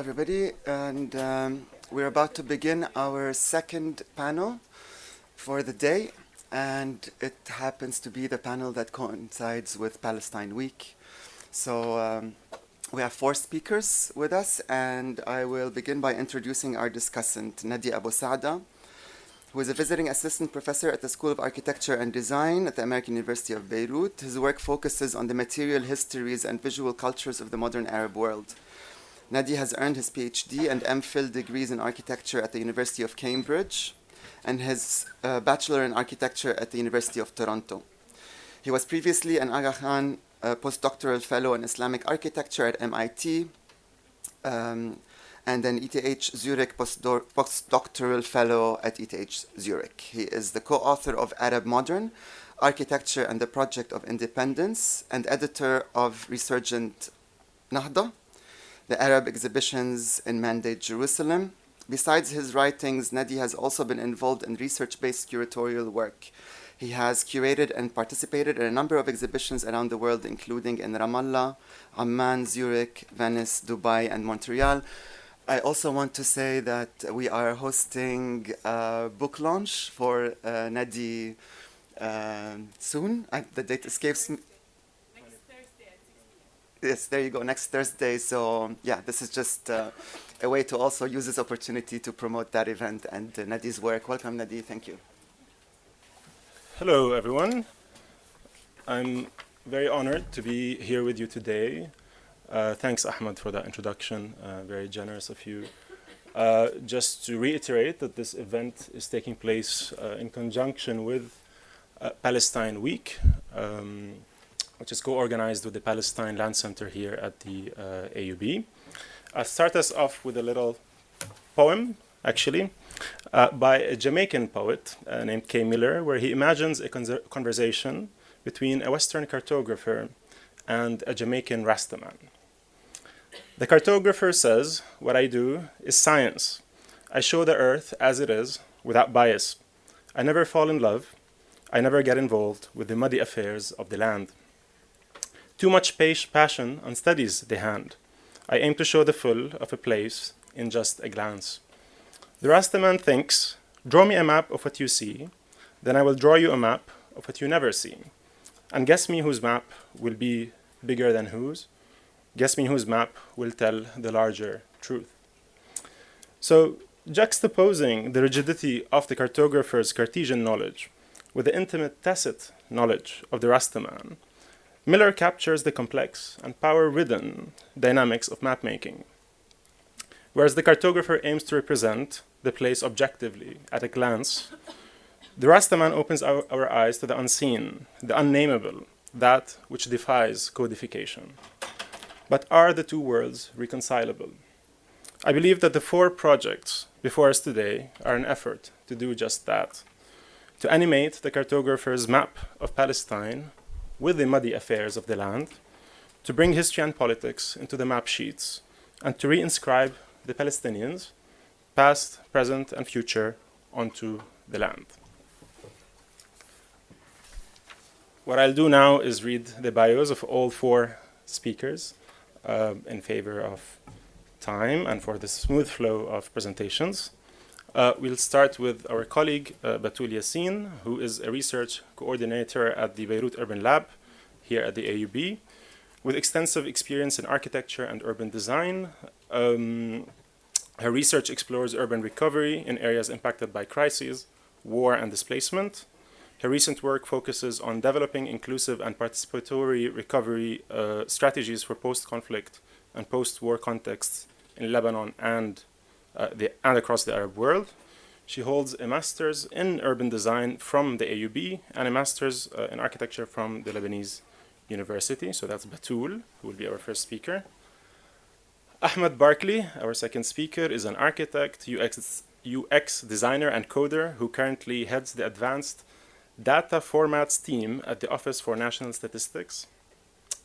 everybody, and we're about to begin our second panel for the day, and it happens to be the panel that coincides with Palestine Week. So we have 4 speakers with us, and I will begin by introducing our discussant, Nour Abuzaid, who is a visiting assistant professor at the School of Architecture and Design at the American University of Beirut. His work focuses on the material histories and visual cultures of the modern Arab world. Nour has earned his PhD and MPhil degrees in architecture at the University of Cambridge and his bachelor in architecture at the University of Toronto. He was previously an Aga Khan postdoctoral fellow in Islamic architecture at MIT and an ETH Zurich postdoctoral fellow at ETH Zurich. He is the co-author of Arab Modern, Architecture and the Project of Independence, and editor of Resurgent Nahda, the Arab exhibitions in Mandate Jerusalem. Besides his writings, Nour has also been involved in research-based curatorial work. He has curated and participated in a number of exhibitions around the world, including in Ramallah, Amman, Zurich, Venice, Dubai, and Montreal. I also want to say that we are hosting a book launch for Nour soon. The date escapes me. Yes, there you go, next Thursday. So yeah, this is just a way to also use this opportunity to promote that event and Nour's work. Welcome, Nour. Thank you. Hello, everyone. I'm very honored to be here with you today. Thanks, Ahmad, for that introduction. Very generous of you. Just to reiterate that this event is taking place in conjunction with Palestine Week, which is co-organized with the Palestine Land Center here at the AUB. I'll start us off with a little poem, actually, by a Jamaican poet named Kay Miller, where he imagines a conversation between a Western cartographer and a Jamaican Rastaman. The cartographer says, "What I do is science. I show the earth as it is, without bias. I never fall in love. I never get involved with the muddy affairs of the land. Too much passion unsteadies the hand. I aim to show the full of a place in just a glance." The Rastaman thinks, "Draw me a map of what you see, then I will draw you a map of what you never see. And guess me whose map will be bigger than whose. Guess me whose map will tell the larger truth." So, juxtaposing the rigidity of the cartographer's Cartesian knowledge with the intimate tacit knowledge of the Rastaman, Miller captures the complex and power-ridden dynamics of mapmaking. Whereas the cartographer aims to represent the place objectively at a glance, the Rastaman opens our eyes to the unseen, the unnameable, that which defies codification. But are the two worlds reconcilable? I believe that the 4 projects before us today are an effort to do just that, to animate the cartographer's map of Palestine with the muddy affairs of the land, to bring history and politics into the map sheets, and to reinscribe the Palestinians, past, present, and future, onto the land. What I'll do now is read the bios of all 4 speakers in favor of time and for the smooth flow of presentations. We'll start with our colleague Batoul Yassine, who is a research coordinator at the Beirut Urban Lab here at the AUB, with extensive experience in architecture and urban design. Her research explores urban recovery in areas impacted by crises, war, and displacement. Her recent work focuses on developing inclusive and participatory recovery strategies for post-conflict and post-war contexts in Lebanon and across the Arab world. She holds a master's in urban design from the AUB and a master's in architecture from the Lebanese University. So that's Batoul, who will be our first speaker. Ahmad Barclay, our second speaker, is an architect, UX designer, and coder who currently heads the advanced data formats team at the Office for National Statistics.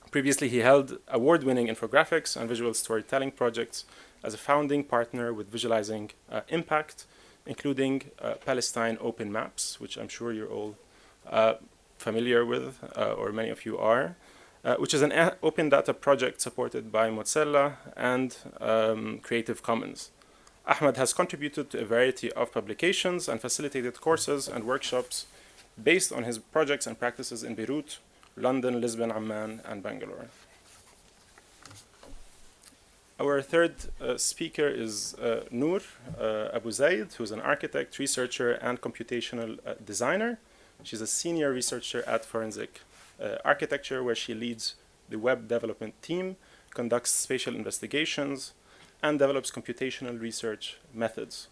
Previously, he held award-winning infographics and visual storytelling projects as a founding partner with Visualizing Impact, including Palestine Open Maps, which I'm sure you're all familiar with, or many of you are. which is an open data project supported by Mozilla and Creative Commons. Ahmad has contributed to a variety of publications and facilitated courses and workshops based on his projects and practices in Beirut, London, Lisbon, Amman, and Bangalore. Our third speaker is Nour Abuzaid, who's an architect, researcher, and computational designer. She's a senior researcher at Forensic Architecture, where she leads the web development team, conducts spatial investigations, and develops computational research methods.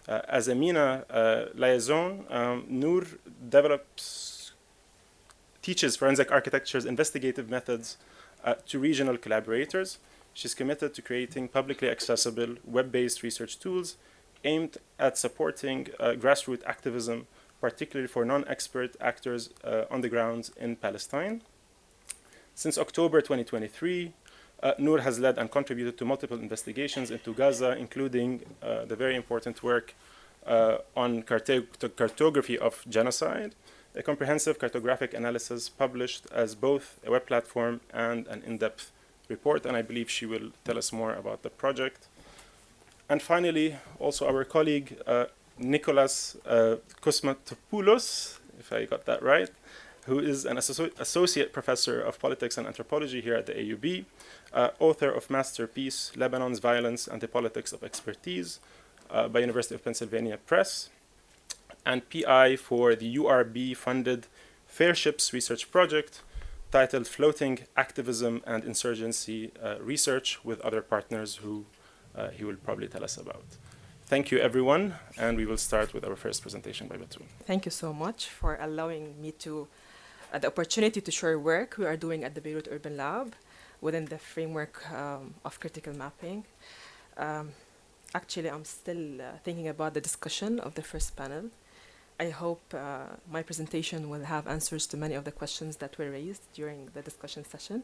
As a MENA liaison, Nour teaches forensic architecture's investigative methods to regional collaborators. She's committed to creating publicly accessible web-based research tools aimed at supporting grassroots activism, particularly for non-expert actors on the ground in Palestine. Since October 2023, Nour has led and contributed to multiple investigations into Gaza, including the very important work on Cartography of Genocide, a comprehensive cartographic analysis published as both a web platform and an in-depth report, and I believe she will tell us more about the project. And finally, also our colleague, Nikolas Kosmatopoulos, if I got that right, who is an associate professor of politics and anthropology here at the AUB, author of Masterpiece, Lebanon's Violence and the Politics of Expertise by University of Pennsylvania Press, and PI for the URB-funded Fair Ships research project titled Floating Activism and Insurgency Research with other partners who he will probably tell us about. Thank you, everyone, and we will start with our first presentation by Batoul. Thank you so much for allowing me to the opportunity to share work we are doing at the Beirut Urban Lab within the framework of critical mapping. Actually, I'm still thinking about the discussion of the first panel. I hope my presentation will have answers to many of the questions that were raised during the discussion session.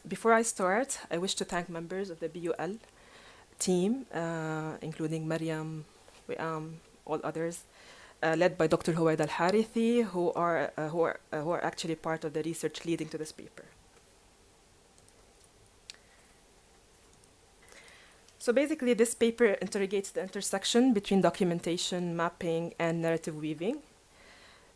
Before I start, I wish to thank members of the BUL team, including Mariam, all others, led by Dr. Huwaid Al-Harithi, who are actually part of the research leading to this paper. So basically, this paper interrogates the intersection between documentation, mapping, and narrative weaving.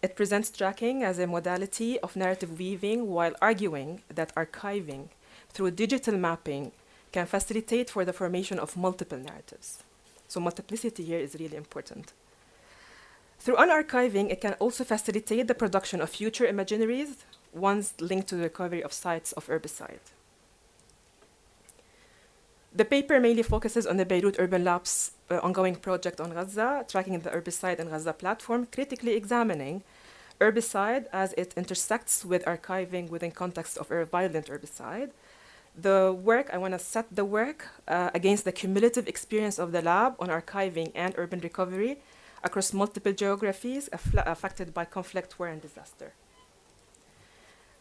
It presents tracking as a modality of narrative weaving while arguing that archiving through digital mapping can facilitate for the formation of multiple narratives. So multiplicity here is really important. Through unarchiving, it can also facilitate the production of future imaginaries, ones linked to the recovery of sites of herbicide. The paper mainly focuses on the Beirut Urban Lab's ongoing project on Gaza, tracking the herbicide and Gaza platform, critically examining herbicide as it intersects with archiving within context of a violent herbicide. I want to set the work against the cumulative experience of the lab on archiving and urban recovery across multiple geographies affected by conflict, war, and disaster.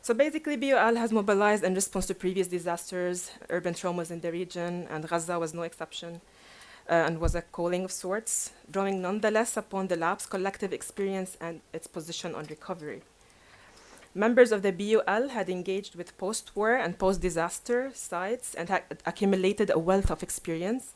So basically, BUL has mobilized in response to previous disasters, urban traumas in the region, and Gaza was no exception, and was a calling of sorts, drawing nonetheless upon the lab's collective experience and its position on recovery. Members of the BUL had engaged with post-war and post-disaster sites and had accumulated a wealth of experience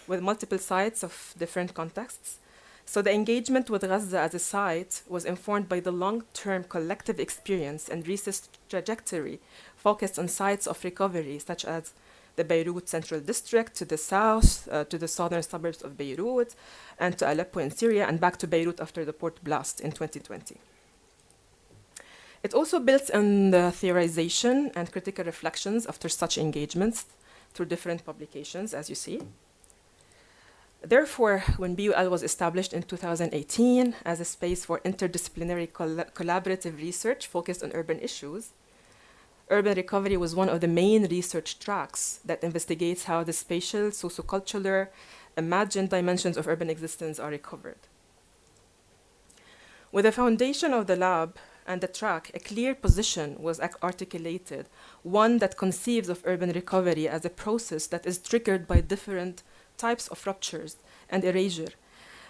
with multiple sites of different contexts. So the engagement with Gaza as a site was informed by the long-term collective experience and research trajectory focused on sites of recovery, such as the Beirut Central District to the south, to the southern suburbs of Beirut, and to Aleppo in Syria, and back to Beirut after the port blast in 2020. It also builds on the theorization and critical reflections after such engagements through different publications, as you see. Therefore, when BUL was established in 2018 as a space for interdisciplinary collaborative research focused on urban issues, urban recovery was one of the main research tracks that investigates how the spatial, sociocultural, imagined dimensions of urban existence are recovered. With the foundation of the lab and the track, a clear position was articulated, one that conceives of urban recovery as a process that is triggered by different types of ruptures and erasure.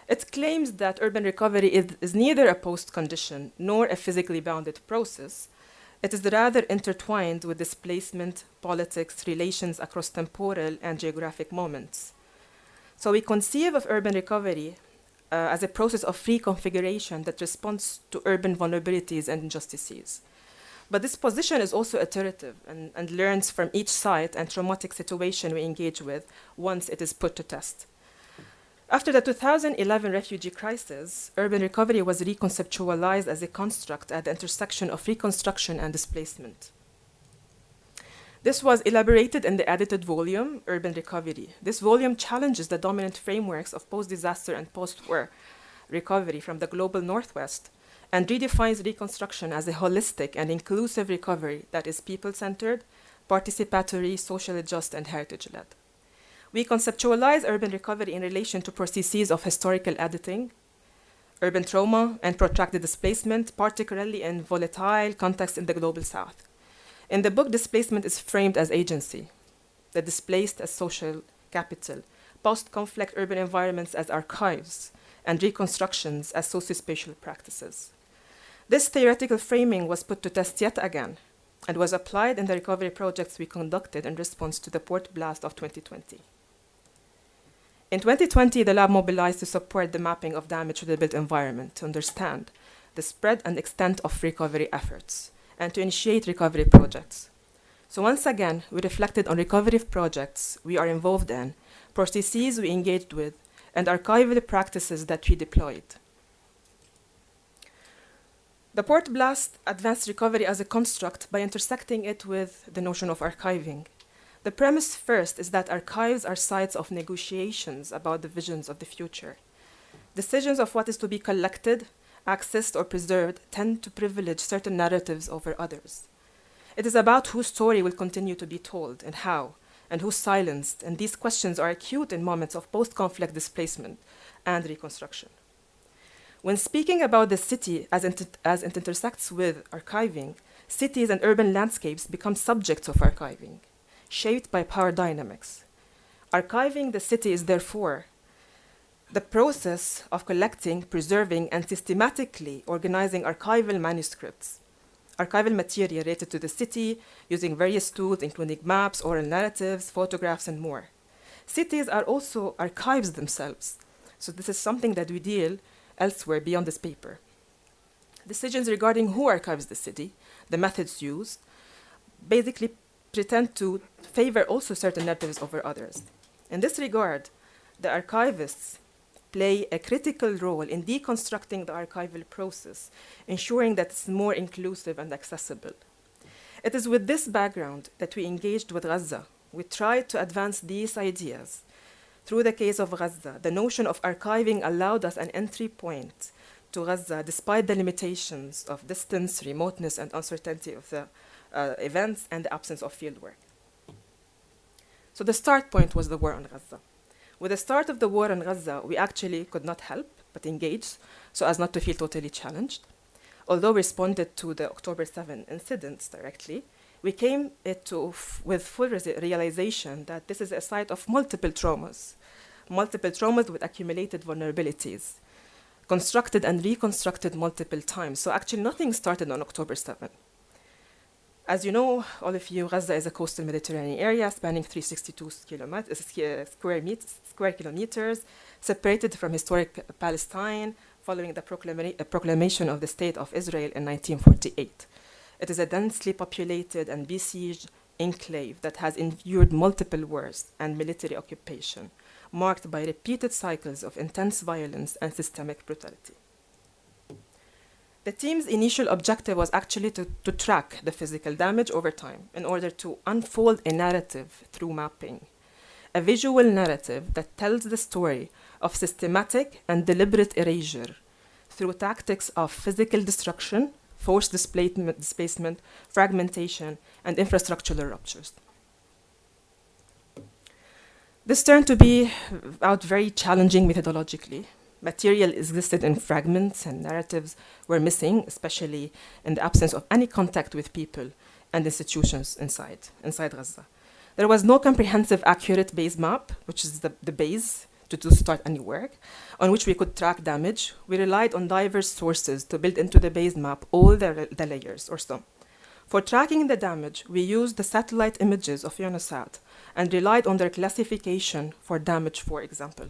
It claims that urban recovery is neither a post condition nor a physically bounded process, It is rather intertwined with displacement, politics, relations across temporal and geographic moments. So we conceive of urban recovery as a process of reconfiguration that responds to urban vulnerabilities and injustices. But this position is also iterative and learns from each site and traumatic situation we engage with once it is put to test. After the 2011 refugee crisis, urban recovery was reconceptualized as a construct at the intersection of reconstruction and displacement. This was elaborated in the edited volume, Urban Recovery. This volume challenges the dominant frameworks of post-disaster and post-war recovery from the global Northwest and redefines reconstruction as a holistic and inclusive recovery that is people-centered, participatory, socially just, and heritage-led. We conceptualize urban recovery in relation to processes of historical editing, urban trauma, and protracted displacement, particularly in volatile contexts in the global South. In the book, displacement is framed as agency, the displaced as social capital, post-conflict urban environments as archives, and reconstructions as socio-spatial practices. This theoretical framing was put to test yet again and was applied in the recovery projects we conducted in response to the port blast of 2020. In 2020, the lab mobilized to support the mapping of damage to the built environment to understand the spread and extent of recovery efforts and to initiate recovery projects. So once again, we reflected on recovery projects we are involved in, processes we engaged with, and archival practices that we deployed. The port blast advanced recovery as a construct by intersecting it with the notion of archiving. The premise first is that archives are sites of negotiations about the visions of the future. Decisions of what is to be collected, accessed, or preserved tend to privilege certain narratives over others. It is about whose story will continue to be told and how, and who's silenced, and these questions are acute in moments of post-conflict displacement and reconstruction. When speaking about the city as it intersects with archiving, cities and urban landscapes become subjects of archiving, shaped by power dynamics. Archiving the city is therefore the process of collecting, preserving, and systematically organizing archival manuscripts, archival material related to the city using various tools, including maps, oral narratives, photographs, and more. Cities are also archives themselves, so this is something that we deal elsewhere beyond this paper. Decisions regarding who archives the city, the methods used, basically pretend to favor also certain narratives over others. In this regard, the archivists play a critical role in deconstructing the archival process, ensuring that it's more inclusive and accessible. It is with this background that we engaged with Gaza. We tried to advance these ideas. Through the case of Gaza, the notion of archiving allowed us an entry point to Gaza despite the limitations of distance, remoteness, and uncertainty of the events and the absence of fieldwork. So the start point was the war on Gaza. With the start of the war on Gaza, we actually could not help but engage so as not to feel totally challenged. Although we responded to the October 7 incidents directly, we came with full realization that this is a site of multiple traumas with accumulated vulnerabilities, constructed and reconstructed multiple times. So actually nothing started on October 7. As you know, all of you, Gaza is a coastal Mediterranean area spanning 362 square kilometers, separated from historic Palestine following the proclamation of the State of Israel in 1948. It is a densely populated and besieged enclave that has endured multiple wars and military occupation, marked by repeated cycles of intense violence and systemic brutality. The team's initial objective was actually to track the physical damage over time in order to unfold a narrative through mapping, a visual narrative that tells the story of systematic and deliberate erasure through tactics of physical destruction, forced displacement, fragmentation, and infrastructural ruptures. This turned to be out very challenging methodologically. Material existed in fragments and narratives were missing, especially in the absence of any contact with people and institutions inside Gaza. There was no comprehensive, accurate base map, which is the base to start any work, on which we could track damage. We relied on diverse sources to build into the base map all the layers or some. For tracking the damage, we used the satellite images of UNOSAT and relied on their classification for damage, for example.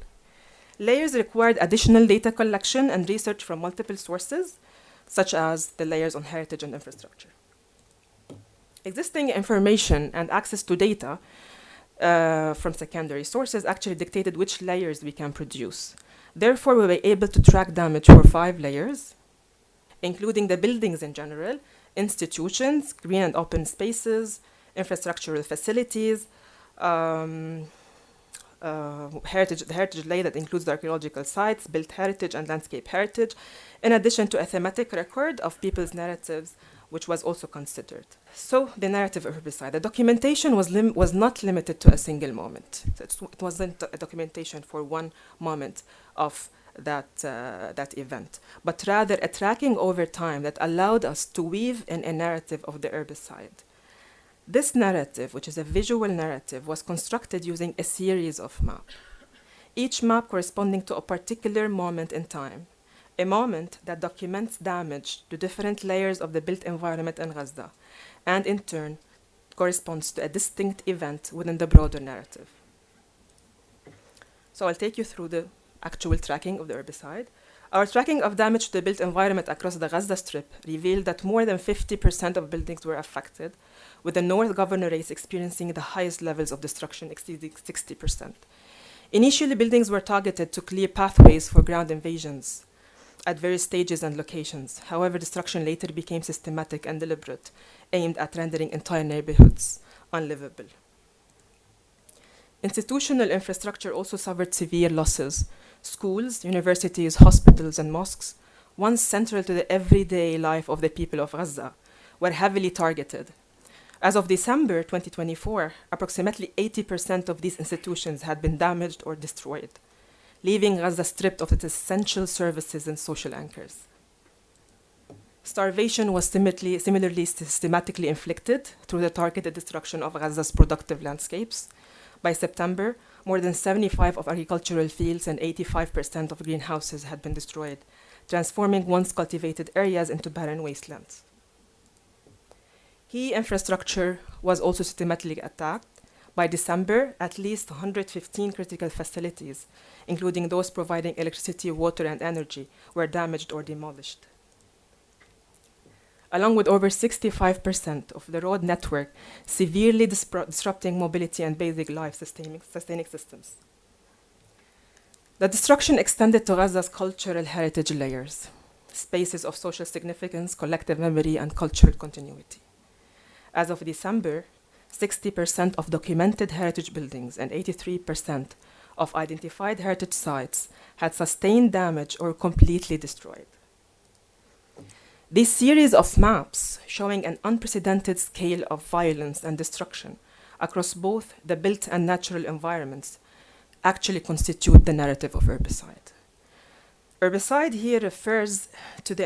Layers required additional data collection and research from multiple sources, such as the layers on heritage and infrastructure. Existing information and access to data from secondary sources actually dictated which layers we can produce. Therefore, we were able to track damage for 5 layers, including the buildings in general, institutions, green and open spaces, infrastructural facilities, the heritage layer that includes the archaeological sites, built heritage and landscape heritage, in addition to a thematic record of people's narratives, which was also considered. So the narrative of herbicide. The documentation was not limited to a single moment. So it wasn't a documentation for one moment of that event, but rather a tracking over time that allowed us to weave in a narrative of the herbicide. This narrative, which is a visual narrative, was constructed using a series of maps, each map corresponding to a particular moment in time, a moment that documents damage to different layers of the built environment in Gaza, and in turn corresponds to a distinct event within the broader narrative. So I'll take you through the actual tracking of the herbicide. Our tracking of damage to the built environment across the Gaza Strip revealed that more than 50% of buildings were affected, with the North Governorates experiencing the highest levels of destruction, exceeding 60%. Initially, buildings were targeted to clear pathways for ground invasions at various stages and locations. However, destruction later became systematic and deliberate, aimed at rendering entire neighborhoods unlivable. Institutional infrastructure also suffered severe losses. Schools, universities, hospitals, and mosques, once central to the everyday life of the people of Gaza, were heavily targeted. As of December 2024, approximately 80% of these institutions had been damaged or destroyed, leaving Gaza stripped of its essential services and social anchors. Starvation was similarly systematically inflicted through the targeted destruction of Gaza's productive landscapes. By September, more than 75% of agricultural fields and 85% of greenhouses had been destroyed, transforming once cultivated areas into barren wastelands. Key infrastructure was also systematically attacked. By December, at least 115 critical facilities, including those providing electricity, water, and energy, were damaged or demolished. Along with over 65% of the road network severely disrupting mobility and basic life-sustaining systems. The destruction extended to Gaza's cultural heritage layers, spaces of social significance, collective memory, and cultural continuity. As of December, 60% of documented heritage buildings and 83% of identified heritage sites had sustained damage or completely destroyed. This series of maps, showing an unprecedented scale of violence and destruction across both the built and natural environments, actually constitute the narrative of herbicide. Herbicide here refers to the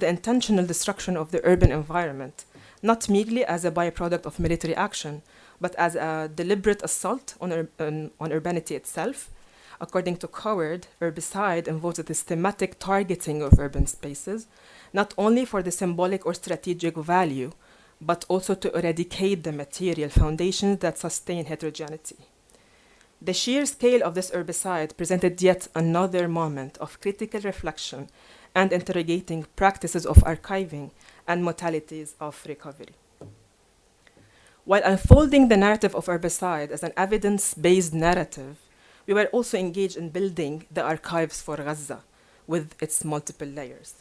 intentional destruction of the urban environment, not merely as a byproduct of military action, but as a deliberate assault on urbanity itself. According to Coward, herbicide involves a systematic targeting of urban spaces, not only for the symbolic or strategic value, but also to eradicate the material foundations that sustain heterogeneity. The sheer scale of this herbicide presented yet another moment of critical reflection and interrogating practices of archiving and modalities of recovery. While unfolding the narrative of herbicide as an evidence-based narrative, we were also engaged in building the archives for Gaza with its multiple layers.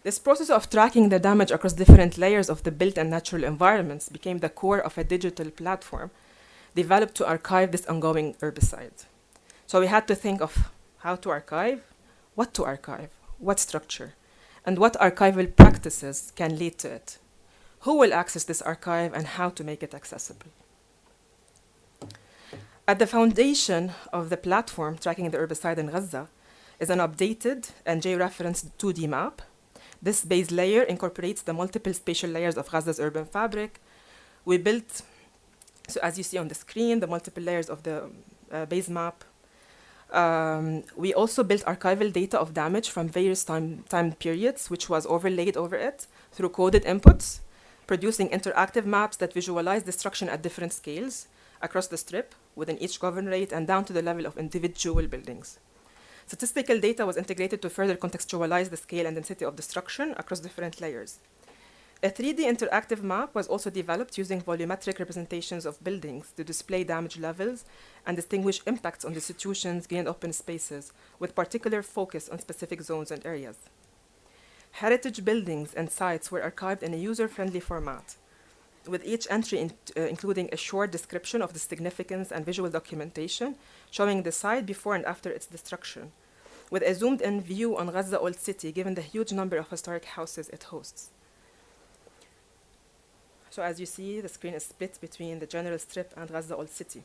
This process of tracking the damage across different layers of the built and natural environments became the core of a digital platform developed to archive this ongoing herbicide. So we had to think of how to archive, what structure, and what archival practices can lead to it. Who will access this archive and how to make it accessible? At the foundation of the platform tracking the herbicide in Gaza is an updated and georeferenced 2D map. This base layer incorporates the multiple spatial layers of Gaza's urban fabric. We built, so as you see on the screen, the multiple layers of the base map We also built archival data of damage from various time periods, which was overlaid over it through coded inputs, producing interactive maps that visualize destruction at different scales across the strip, within each governorate, and down to the level of individual buildings. Statistical data was integrated to further contextualize the scale and density of destruction across different layers. A 3D interactive map was also developed using volumetric representations of buildings to display damage levels and distinguish impacts on institutions gained open spaces, with particular focus on specific zones and areas. Heritage buildings and sites were archived in a user-friendly format, with each entry including a short description of the significance and visual documentation showing the site before and after its destruction, with a zoomed-in view on Gaza Old City given the huge number of historic houses it hosts. So as you see, the screen is split between the general strip and Gaza Old City.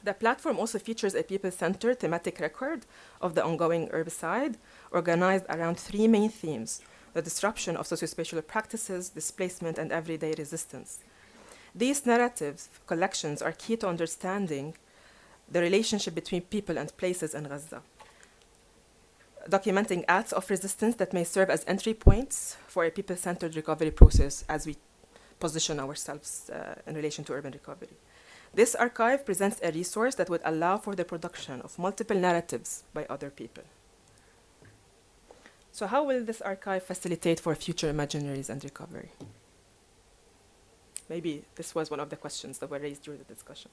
The platform also features a people-centered thematic record of the ongoing herbicide, organized around 3 main themes: the disruption of sociospatial practices, displacement, and everyday resistance. These narratives collections are key to understanding the relationship between people and places in Gaza, documenting acts of resistance that may serve as entry points for a people-centered recovery process as we position ourselves in relation to urban recovery. This archive presents a resource that would allow for the production of multiple narratives by other people. So how will this archive facilitate for future imaginaries and recovery? Maybe this was one of the questions that were raised during the discussion.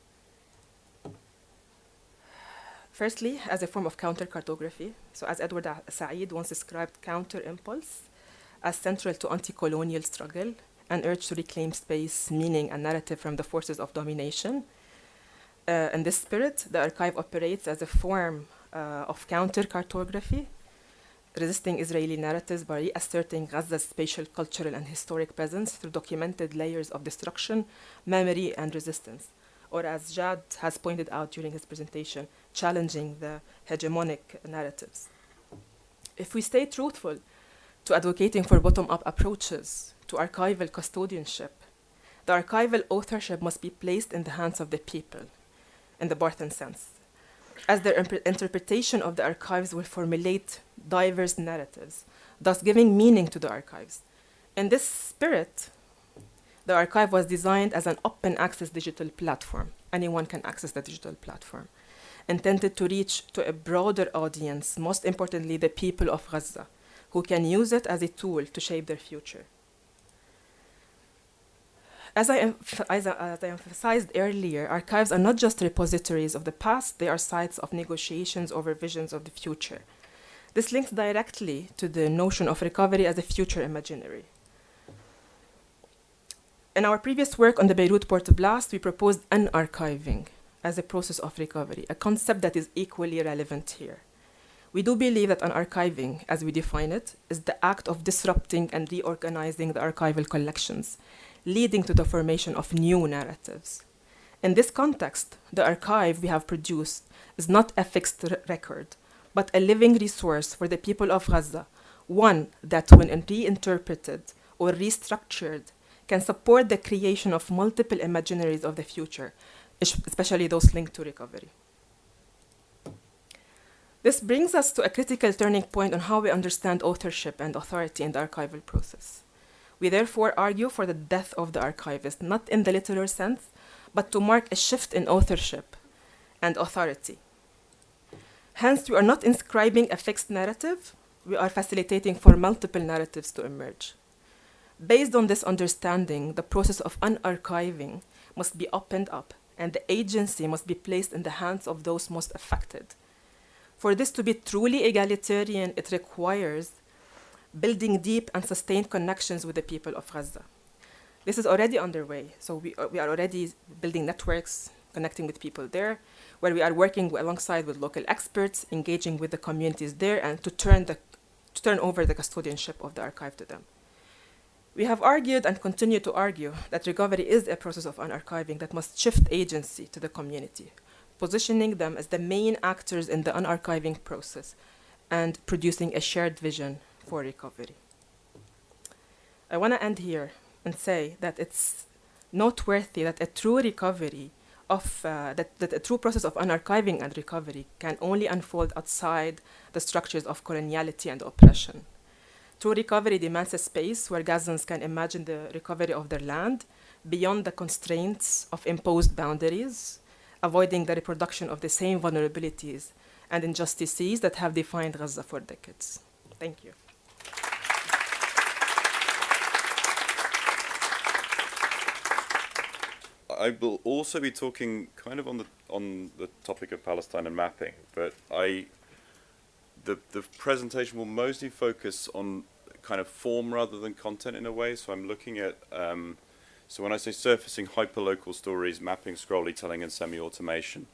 Firstly, as a form of counter-cartography, so as Edward Said once described counter-impulse as central to anti-colonial struggle, an urge to reclaim space, meaning, and narrative from the forces of domination. In this spirit, the archive operates as a form of counter-cartography, resisting Israeli narratives by reasserting Gaza's spatial, cultural, and historic presence through documented layers of destruction, memory, and resistance, or as Jad has pointed out during his presentation, challenging the hegemonic narratives. If we stay truthful to advocating for bottom-up approaches to archival custodianship, the archival authorship must be placed in the hands of the people, in the Barthes sense, as their interpretation of the archives will formulate diverse narratives, thus giving meaning to the archives. In this spirit, the archive was designed as an open access digital platform. Anyone can access the digital platform, intended to reach to a broader audience, most importantly, the people of Gaza, who can use it as a tool to shape their future. As I emphasized earlier, archives are not just repositories of the past, they are sites of negotiations over visions of the future. This links directly to the notion of recovery as a future imaginary. In our previous work on the Beirut port blast, we proposed unarchiving as a process of recovery, a concept that is equally relevant here. We do believe that unarchiving, as we define it, is the act of disrupting and reorganizing the archival collections, leading to the formation of new narratives. In this context, the archive we have produced is not a fixed record, but a living resource for the people of Gaza, one that, when reinterpreted or restructured, can support the creation of multiple imaginaries of the future, especially those linked to recovery. This brings us to a critical turning point on how we understand authorship and authority in the archival process. We therefore argue for the death of the archivist, not in the literal sense, but to mark a shift in authorship and authority. Hence, we are not inscribing a fixed narrative, we are facilitating for multiple narratives to emerge. Based on this understanding, the process of unarchiving must be opened up, and the agency must be placed in the hands of those most affected. For this to be truly egalitarian, it requires building deep and sustained connections with the people of Gaza. This is already underway, so we are already building networks, connecting with people there, where we are working alongside with local experts, engaging with the communities there, and to turn over the custodianship of the archive to them. We have argued and continue to argue that recovery is a process of unarchiving that must shift agency to the community, positioning them as the main actors in the unarchiving process and producing a shared vision for recovery. I want to end here and say that it's noteworthy that a true recovery that a true process of unarchiving and recovery can only unfold outside the structures of coloniality and oppression. True recovery demands a space where Gazans can imagine the recovery of their land beyond the constraints of imposed boundaries, avoiding the reproduction of the same vulnerabilities and injustices that have defined Gaza for decades. Thank you. I will also be talking kind of on the topic of Palestine and mapping, but the presentation will mostly focus on kind of form rather than content in a way. So I'm looking at so when I say surfacing hyperlocal stories, mapping, scrollytelling, and semi-automation,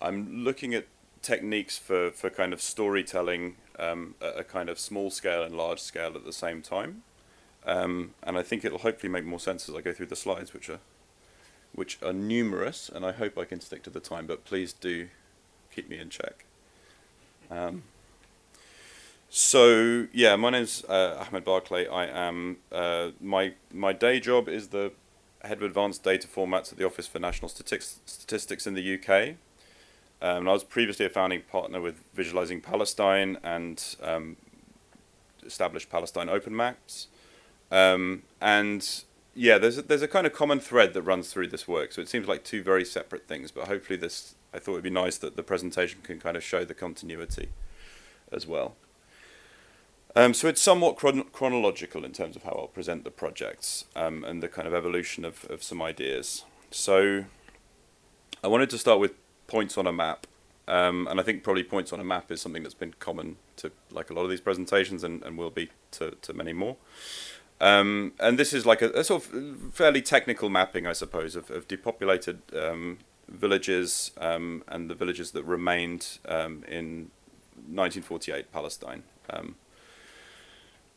I'm looking at techniques for kind of storytelling at a kind of small scale and large scale at the same time, and I think it'll hopefully make more sense as I go through the slides, which are numerous, and I hope I can stick to the time, but please do keep me in check. So yeah, my name's Ahmad Barclay. I am my day job is the head of advanced data formats at the Office for National Statistics in the UK. And I was previously a founding partner with Visualizing Palestine and established Palestine Open Maps. And yeah, there's a kind of common thread that runs through this work. So it seems like two very separate things, but hopefully I thought it'd be nice that the presentation can kind of show the continuity as well. So it's somewhat chronological in terms of how I'll present the projects and the kind of evolution of some ideas. So I wanted to start with points on a map. And I think probably points on a map is something that's been common to like a lot of these presentations and will be to many more. And this is like a sort of fairly technical mapping, I suppose, of depopulated villages and the villages that remained in 1948 Palestine.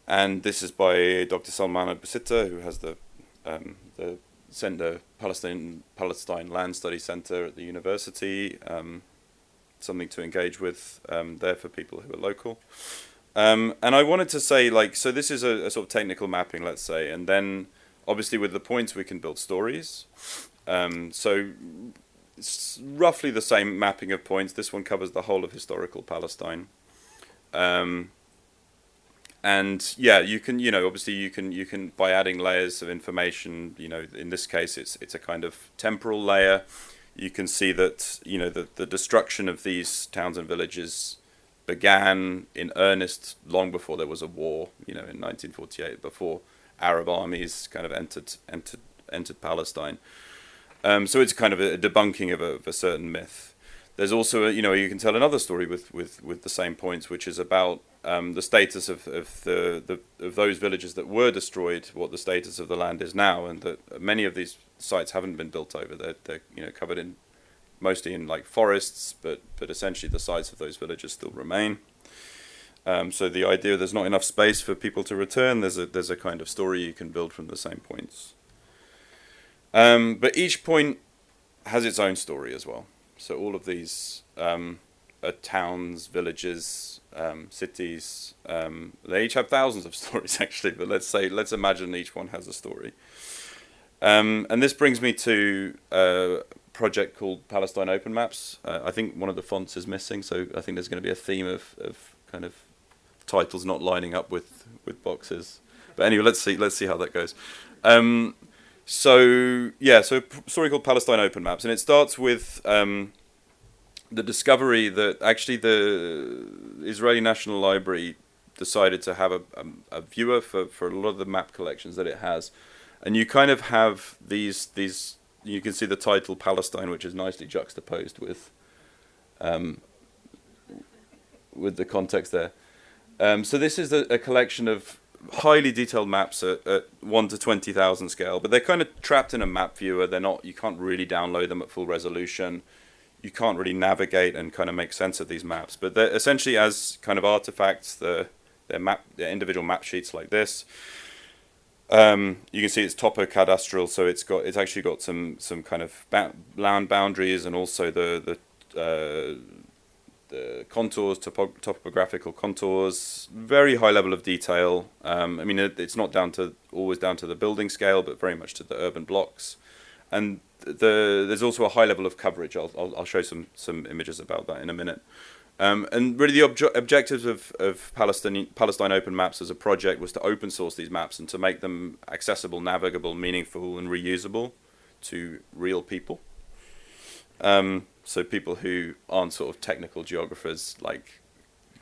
And this is by Dr. Semaan who has the Palestine Land Study Center at the university. Something to engage with there for people who are local. And I wanted to say, like, so this is a sort of technical mapping, let's say, and then obviously with the points we can build stories. So it's roughly the same mapping of points. This one covers the whole of historical Palestine. And yeah, you can, obviously you can by adding layers of information, in this case it's a kind of temporal layer. You can see that, the destruction of these towns and villages began in earnest long before there was a war, in 1948, before Arab armies kind of entered Palestine. So it's kind of a debunking of a certain myth. There's also, you can tell another story with the same points, which is about the status of those villages that were destroyed, what the status of the land is now, and that many of these sites haven't been built over. They're covered in mostly in like forests, but essentially the sites of those villages still remain. So the idea there's not enough space for people to return, there's a kind of story you can build from the same points. But each point has its own story as well. So all of these are towns, villages, cities. They each have thousands of stories actually, but let's imagine each one has a story. And this brings me to a project called Palestine Open Maps. I think one of the fonts is missing, so I think there's going to be a theme of kind of titles not lining up with boxes. But anyway, let's see how that goes. So a story called Palestine Open Maps, and it starts with the discovery that actually the Israeli National Library decided to have a viewer for a lot of the map collections that it has, and you kind of have these. You can see the title Palestine, which is nicely juxtaposed with the context there. So this is a collection of highly detailed maps at 1 to 20,000 scale, but they're kind of trapped in a map viewer. You can't really download them at full resolution. You can't really navigate and kind of make sense of these maps, but they're essentially as kind of artifacts. They're individual map sheets like this. You can see it's topocadastral, so it's actually got some kind of land boundaries and also the contours, topographical contours, very high level of detail. It's not always down to the building scale, but very much to the urban blocks. And there's also a high level of coverage. I'll show some images about that in a minute. And really the objectives of Palestine Open Maps as a project was to open source these maps and to make them accessible, navigable, meaningful, and reusable to real people. So people who aren't sort of technical geographers, like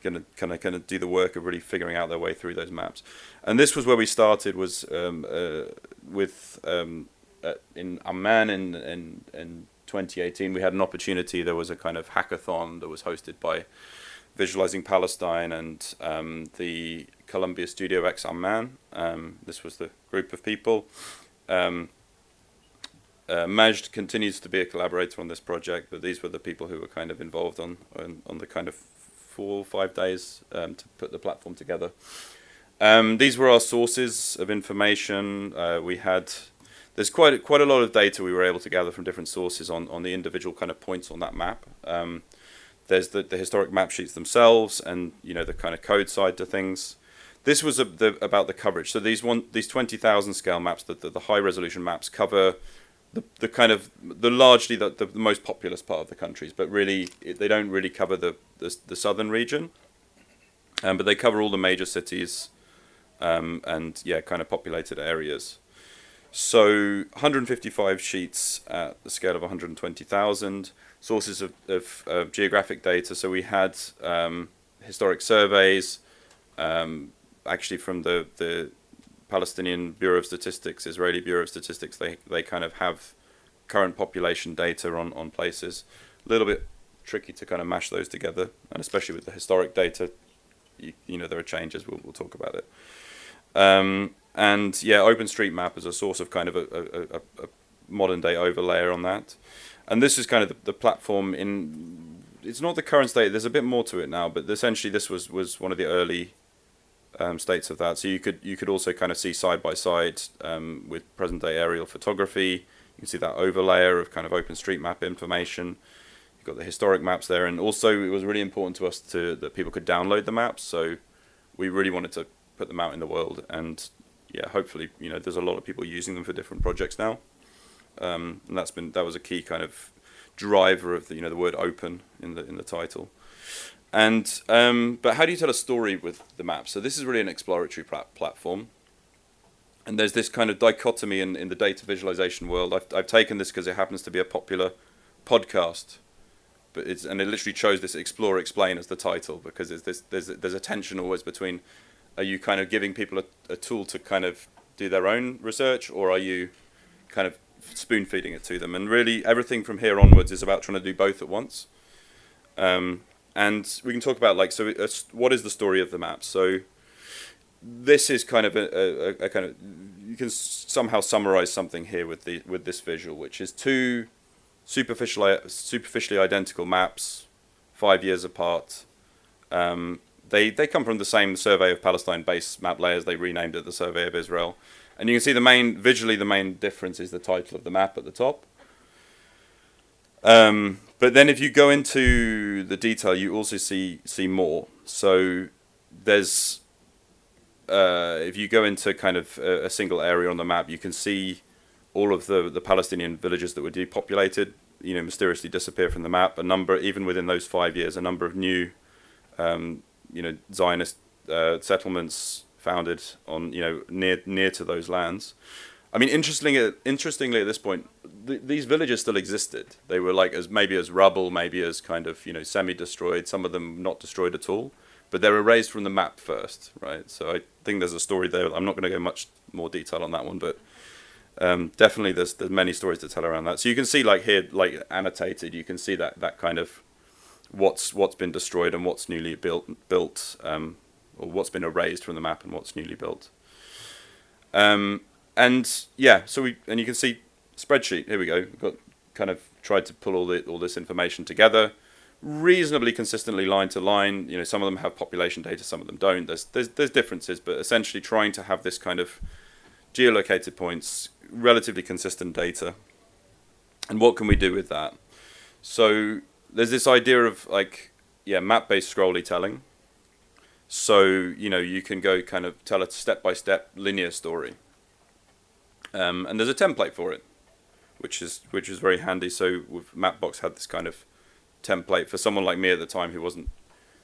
gonna do the work of really figuring out their way through those maps. And this was where we started, was with in Amman in 2018. We had an opportunity. There was a kind of hackathon that was hosted by Visualizing Palestine and the Columbia Studio X Amman. This was the group of people. Majd continues to be a collaborator on this project, but these were the people who were kind of involved on the kind of 4 or 5 days to put the platform together. These were our sources of information. There's quite a lot of data we were able to gather from different sources on the individual kind of points on that map. There's the historic map sheets themselves, and the kind of code side to things. This was about the coverage. So these 20,000 scale maps, the high resolution maps, cover the kind of largely the most populous part of the countries, but really they don't really cover the southern region, but they cover all the major cities and kind of populated areas. So 155 sheets at the scale of 120,000 sources of geographic data. So we had historic surveys, actually from the Palestinian Bureau of Statistics, Israeli Bureau of Statistics. They kind of have current population data on places. A little bit tricky to kind of mash those together, and especially with the historic data, there are changes. We'll talk about it. And OpenStreetMap as a source of kind of a modern day overlayer on that. And this is kind of the platform it's not the current state, there's a bit more to it now, but essentially this was one of the early states of that. So you could also kind of see side by side with present day aerial photography. You can see that overlayer of kind of OpenStreetMap information. You've got the historic maps there, and also it was really important to us that people could download the maps. So we really wanted to put them out in the world, and hopefully there's a lot of people using them for different projects now, and that was a key kind of driver of the word open in the title. And but how do you tell a story with the map? So this is really an exploratory platform, and there's this kind of dichotomy in the data visualization world. I've taken this because it happens to be a popular podcast, but it literally chose this Explore Explain as the title, because there's a tension always between, are you kind of giving people a tool to kind of do their own research, or are you kind of spoon feeding it to them? And really everything from here onwards is about trying to do both at once. And we can talk about what is the story of the map. So this is kind of a kind of, you can somehow summarize something here with this visual, which is two superficially identical maps, 5 years apart. They come from the same Survey of Palestine base map layers. They renamed it the Survey of Israel. And you can see the main difference is the title of the map at the top. But then if you go into the detail, you also see more. So there's, if you go into kind of a single area on the map, you can see all of the Palestinian villages that were depopulated, mysteriously disappear from the map. A number, even within those 5 years, a number of new, Zionist settlements founded on, near to those lands. I mean, interestingly, at this point, these villages still existed. They were maybe as rubble, maybe as kind of semi-destroyed. Some of them not destroyed at all, but they were erased from the map first, right? So I think there's a story there. I'm not going to go much more detail on that one, but definitely there's many stories to tell around that. So you can see here, annotated, you can see that kind of what's been destroyed and what's newly built, or what's been erased from the map and what's newly built. And you can see spreadsheet. Here we go. We've got kind of tried to pull all this information together, reasonably consistently line to line. Some of them have population data, some of them don't. There's differences, but essentially trying to have this kind of geolocated points, relatively consistent data. And what can we do with that? So there's this idea of map-based scrollytelling. So you can go kind of tell a step-by-step linear story. And there's a template for it, which is very handy. So with Mapbox had this kind of template for someone like me at the time who wasn't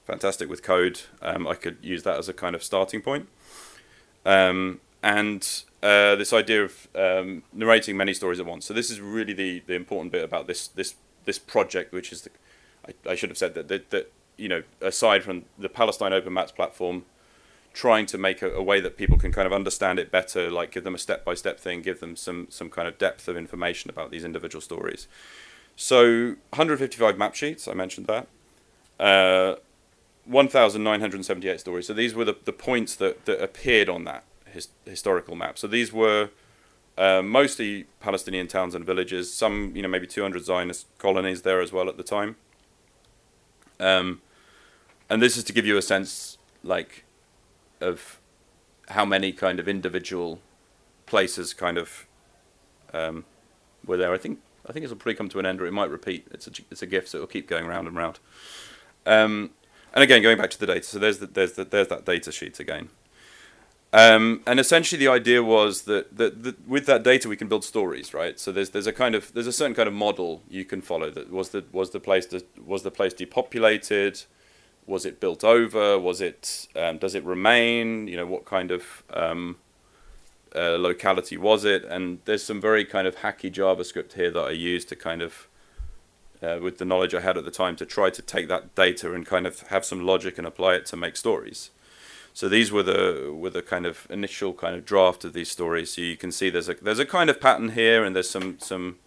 fantastic with code. I could use that as a kind of starting point. And this idea of narrating many stories at once. So this is really the important bit about this project, which is I should have said that aside from the Palestine Open Maps platform, trying to make a way that people can kind of understand it better, like give them a step-by-step thing, give them some kind of depth of information about these individual stories. So 155 map sheets, I mentioned that. 1,978 stories. So these were the points that appeared on that historical map. So these were mostly Palestinian towns and villages, some, maybe 200 Zionist colonies there as well at the time. And this is to give you a sense, of how many kind of individual places kind of were there. I think this will probably come to an end, or it might repeat. It's a GIF, so it'll keep going round and round. And again, going back to the data, so there's that data sheet again. And essentially, the idea was that with that data we can build stories, right? So there's a certain kind of model you can follow. That was the place depopulated? Was it built over? Was it does it remain? What kind of locality was it? And there's some very kind of hacky JavaScript here that I used to kind of with the knowledge I had at the time to try to take that data and kind of have some logic and apply it to make stories. So these were the kind of initial kind of draft of these stories. So you can see there's a kind of pattern here, and there's some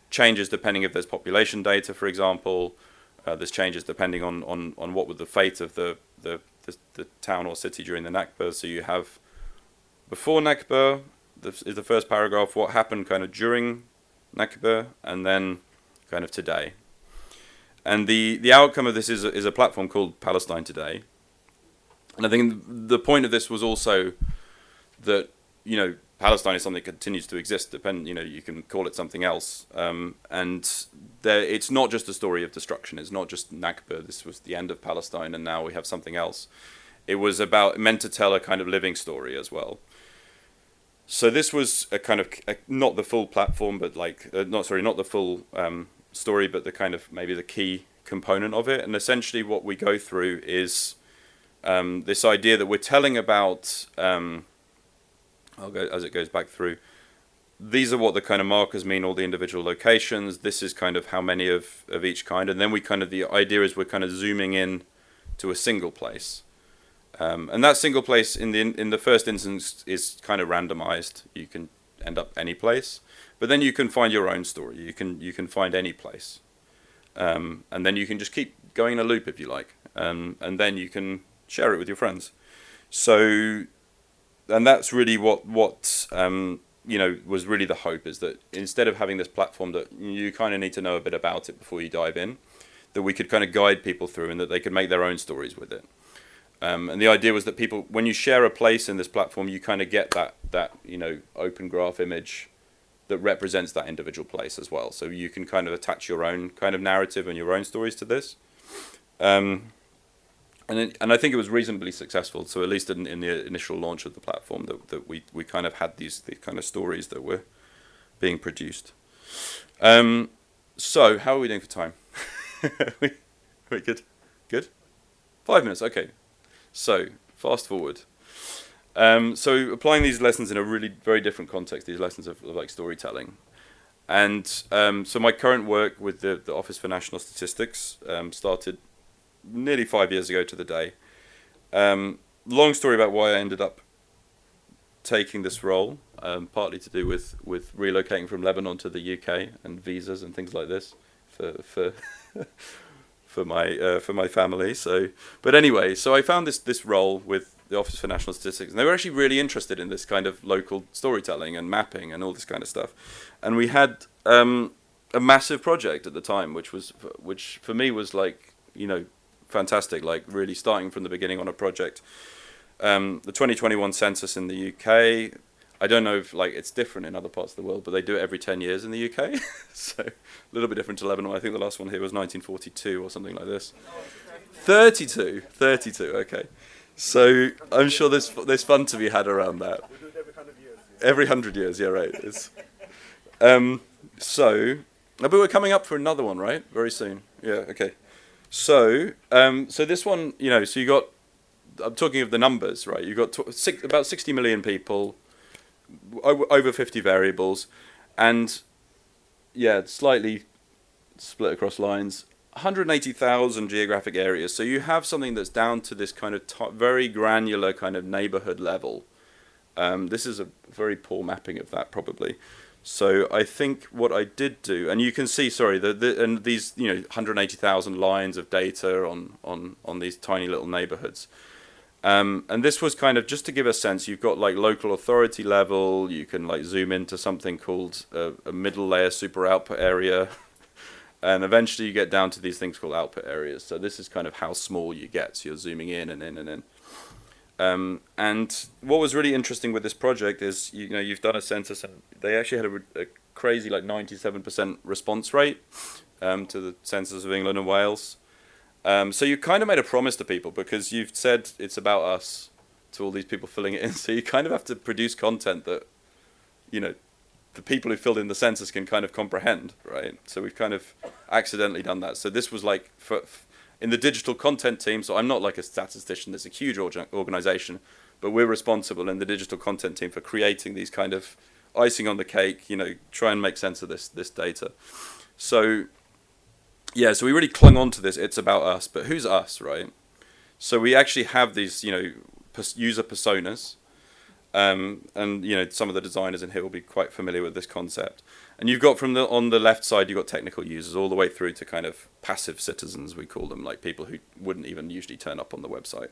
changes depending if there's population data, for example. There's changes depending on what was the fate of the town or city during the Nakba. So you have before Nakba is the first paragraph, what happened kind of during Nakba, and then kind of today. And the outcome of this is a platform called Palestine Today. And I think the point of this was also that, Palestine is something that continues to exist. You can call it something else. And it's not just a story of destruction. It's not just Nakba. This was the end of Palestine, and now we have something else. It was meant to tell a kind of living story as well. So this was a kind of not the full platform, but not the full story, but the kind of maybe the key component of it. And essentially, what we go through is this idea that we're telling about. I'll go as it goes back through. These are what the kind of markers mean, all the individual locations. This is kind of how many of each kind. And then the idea is we're kind of zooming in to a single place. And that single place in the first instance is kind of randomized. You can end up any place. But then you can find your own story. You can find any place. And then you can just keep going in a loop if you like. And then you can share it with your friends. So... And that's really what was really the hope, is that instead of having this platform that you kind of need to know a bit about it before you dive in, that we could kind of guide people through and that they could make their own stories with it. And the idea was that people, when you share a place in this platform, you kind of get that open graph image that represents that individual place as well. So you can kind of attach your own kind of narrative and your own stories to this. And I think it was reasonably successful. So at least in the initial launch of the platform, that we kind of had these kind of stories that were being produced. So how are we doing for time? we good? Good? 5 minutes, okay. So fast forward. So applying these lessons in a really very different context, these lessons of storytelling. And so my current work with the Office for National Statistics started nearly 5 years ago to the day. Long story about why I ended up taking this role, partly to do with relocating from Lebanon to the UK and visas and things like this for for my family. But anyway, so I found this role with the Office for National Statistics, and they were actually really interested in this kind of local storytelling and mapping and all this kind of stuff. And we had a massive project at the time, which for me was fantastic, really starting from the beginning on a project. The 2021 census in the UK, I don't know if it's different in other parts of the world, but they do it every 10 years in the UK. So a little bit different to Lebanon. I think the last one here was 1942 or something like this. 32, okay. So I'm sure there's fun to be had around that. We do it every 100 years. Every 100 years, yeah, right. So, but we're coming up for another one, right? Very soon. Yeah. Okay. So, so this one, you know, so you got. I'm talking of the numbers, right? You got about 60 million people, over 50 variables, and yeah, slightly split across lines. 180,000 geographic areas. So you have something that's down to this kind of very granular kind of neighborhood level. This is a very poor mapping of that, probably. So I think what I did do, and you can see, sorry, and these 180,000 lines of data on these tiny little neighborhoods. And this was kind of just to give a sense. You've got like local authority level. You can like zoom into something called a middle layer super output area. And eventually you get down to these things called output areas. So this is kind of how small you get. So you're zooming in and in and in. And what was really interesting with this project is, you've done a census and they actually had a crazy like 97% response rate to the census of England and Wales. So you kind of made a promise to people because you've said it's about us to all these people filling it in. So you kind of have to produce content that, the people who filled in the census can kind of comprehend, right? So we've kind of accidentally done that. So this was like in the digital content team. So I'm not like a statistician. There's a huge organization, but we're responsible in the digital content team for creating these kind of icing on the cake, try and make sense of this data. So yeah, so we really clung on to this. It's about us, but who's us, right? So we actually have these, user personas. And some of the designers in here will be quite familiar with this concept. And you've got on the left side, you've got technical users all the way through to kind of passive citizens, we call them, like people who wouldn't even usually turn up on the website.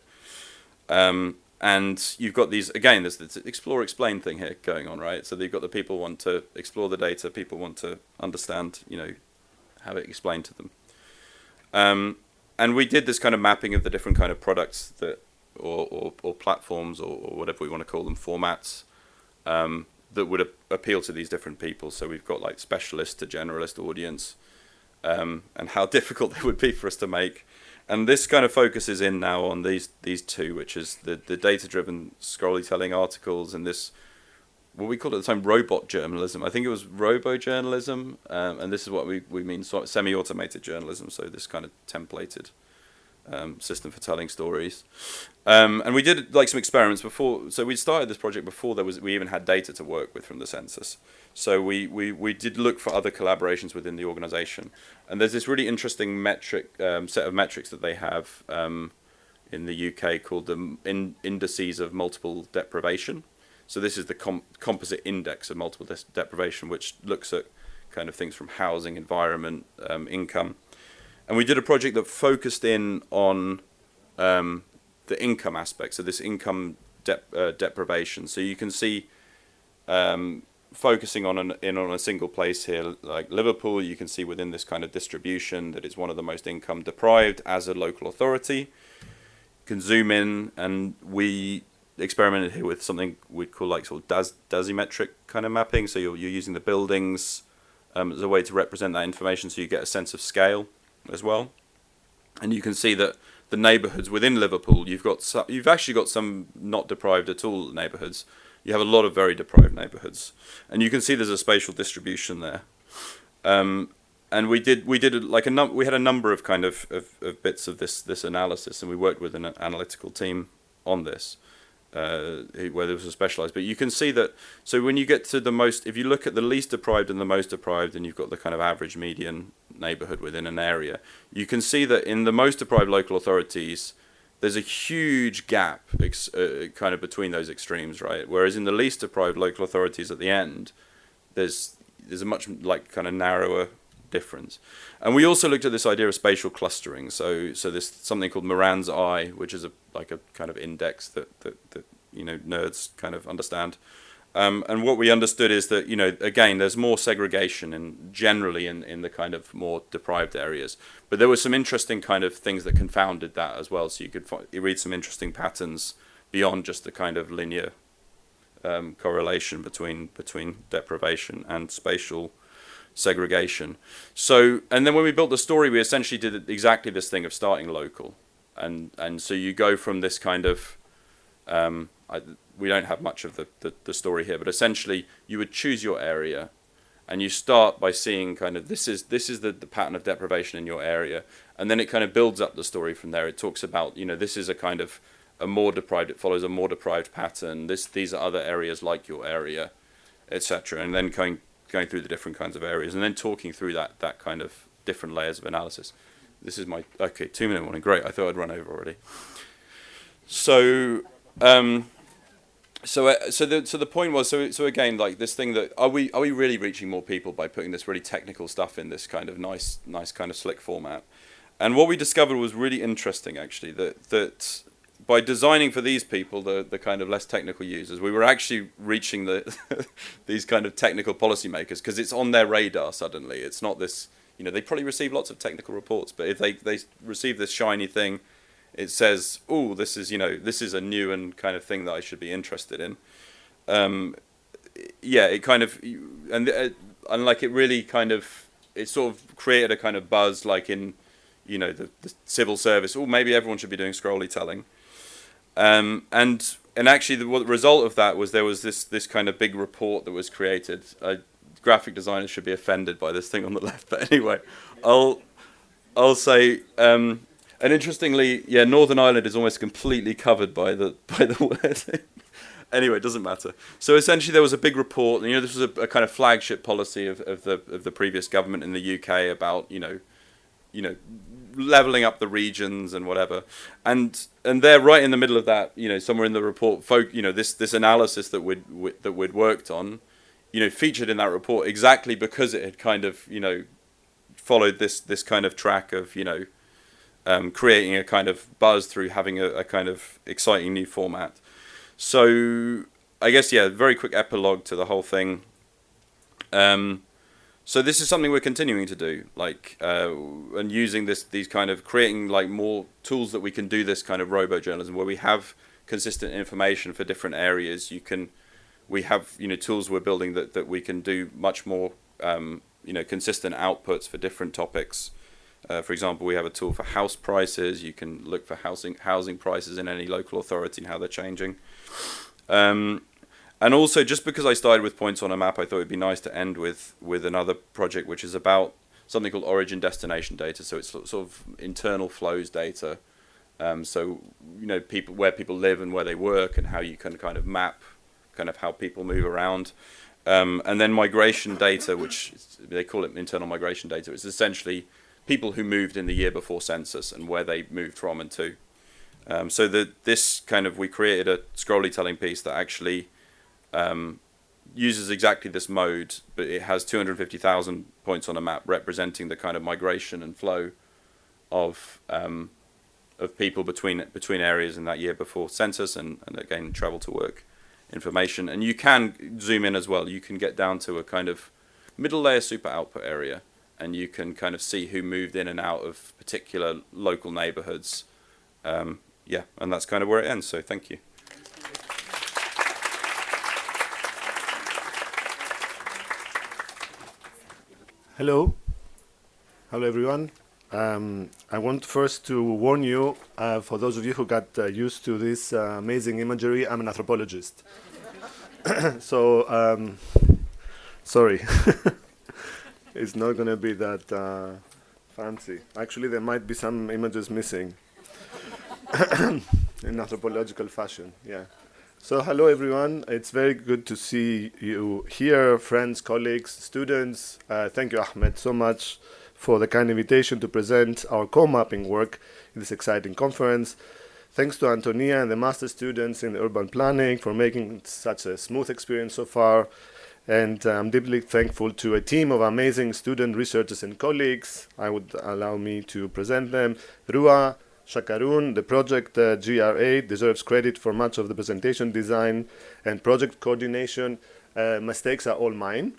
And you've got these, again, there's this explore, explain thing here going on, right? So you've got the people who want to explore the data, people want to understand, have it explained to them. And we did this kind of mapping of the different kind of products that or platforms or whatever we want to call them, formats that would appeal to these different people. So we've got like specialist to generalist audience, and how difficult they would be for us to make. And this kind of focuses in now on these two, which is the data-driven scrollytelling articles and this, what we called at the time, robot journalism. I think it was robo-journalism, and this is what we mean, semi-automated journalism, so this kind of templated system for telling stories. And we did like some experiments before, so we started this project before we even had data to work with from the census. So we did look for other collaborations within the organization. And there's this really interesting metric set of metrics that they have in the UK called the indices of multiple deprivation. So this is the composite index of multiple deprivation, which looks at kind of things from housing, environment, income. And we did a project that focused in on the income aspect, so this income deprivation. So you can see focusing on a single place here, like Liverpool, you can see within this kind of distribution that it's one of the most income deprived as a local authority. You can zoom in, and we experimented here with something we'd call like sort of dosimetric kind of mapping. So you're using the buildings as a way to represent that information, so you get a sense of scale as well. And you can see that the neighbourhoods within Liverpool, you've actually got some not deprived at all neighbourhoods. You have a lot of very deprived neighbourhoods, and you can see there's a spatial distribution there. And we did like we had a number of kind of bits of this analysis, and we worked with an analytical team on this, where there was a specialized. But you can see that, so when you get to the most, if you look at the least deprived and the most deprived, and you've got the kind of average median neighborhood within an area, you can see that in the most deprived local authorities, there's a huge gap kind of between those extremes, right? Whereas in the least deprived local authorities at the end, there's a much like kind of narrower difference. And we also looked at this idea of spatial clustering. So there's something called Moran's eye, which is a kind of index that nerds kind of understand. And what we understood is that, again, there's more segregation generally in the kind of more deprived areas. But there were some interesting kind of things that confounded that as well. So you could read some interesting patterns beyond just the kind of linear correlation between deprivation and spatial segregation. So, and then when we built the story, we essentially did exactly this thing of starting local. And so you go from this kind of... we don't have much of the story here, but essentially you would choose your area, And you start by seeing kind of this is the pattern of deprivation in your area, and then it kind of builds up the story from there. It talks about, you know, this is a kind of a more deprived, it follows a more deprived pattern. These are other areas like your area, etc. And then going through the different kinds of areas, and then talking through that kind of different layers of analysis. This is my 2-minute warning. Great, I thought I'd run over already. So the point was, so again, like this thing that are we really reaching more people by putting this really technical stuff in this kind of nice kind of slick format? And what we discovered was really interesting, actually, that by designing for these people, the kind of less technical users, we were actually reaching these kind of technical policymakers, because it's on their radar suddenly. It's not this, you know, they probably receive lots of technical reports, but if they receive this shiny thing, it says, oh, this is a new and kind of thing that I should be interested in. It kind of, and like it really kind of, it sort of created a kind of buzz, like in, you know, the civil service. Oh, maybe everyone should be doing scrollytelling. And actually, the result of that was there was this kind of big report that was created. Graphic designers should be offended by this thing on the left, but anyway, I'll say. And interestingly, yeah, Northern Ireland is almost completely covered by the word. Anyway, it doesn't matter. So essentially, there was a big report, and this was a kind of flagship policy of the previous government in the UK about leveling up the regions and whatever, and they're right in the middle of that. Somewhere in the report, this analysis that we'd worked on, featured in that report exactly because it had kind of followed this kind of track of creating a kind of buzz through having a kind of exciting new format. So I guess, very quick epilogue to the whole thing. So this is something we're continuing to do, and using these kind of creating more tools that we can do this kind of robo-journalism where we have consistent information for different areas. We have tools we're building that we can do much more consistent outputs for different topics. For example, we have a tool for house prices. You can look for housing prices in any local authority and how they're changing. And also, just because I started with points on a map, I thought it'd be nice to end with another project which is about something called origin destination data. So it's sort of internal flows data. So people, where people live and where they work, and how you can kind of map kind of how people move around. And then migration data, which they call it internal migration data. It's essentially people who moved in the year before census and where they moved from and to. So we created a scrollytelling piece that actually uses exactly this mode, but it has 250,000 points on a map representing the kind of migration and flow of people between areas in that year before census, and again travel to work information. And you can zoom in as well. You can get down to a kind of middle layer super output area, and you can kind of see who moved in and out of particular local neighborhoods. And that's kind of where it ends. So thank you. Hello everyone. I want first to warn you, for those of you who got used to this amazing imagery, I'm an anthropologist. So, sorry. It's not going to be that fancy. Actually, there might be some images missing in anthropological fashion, yeah. So hello everyone, it's very good to see you here, friends, colleagues, students. Thank you, Ahmed, so much for the kind invitation to present our co-mapping work in this exciting conference. Thanks to Antonia and the master students in urban planning for making it such a smooth experience so far. And I'm deeply thankful to a team of amazing student researchers and colleagues. I would allow me to present them. Rua, Shakaroon, the project GRA deserves credit for much of the presentation design and project coordination. Mistakes are all mine.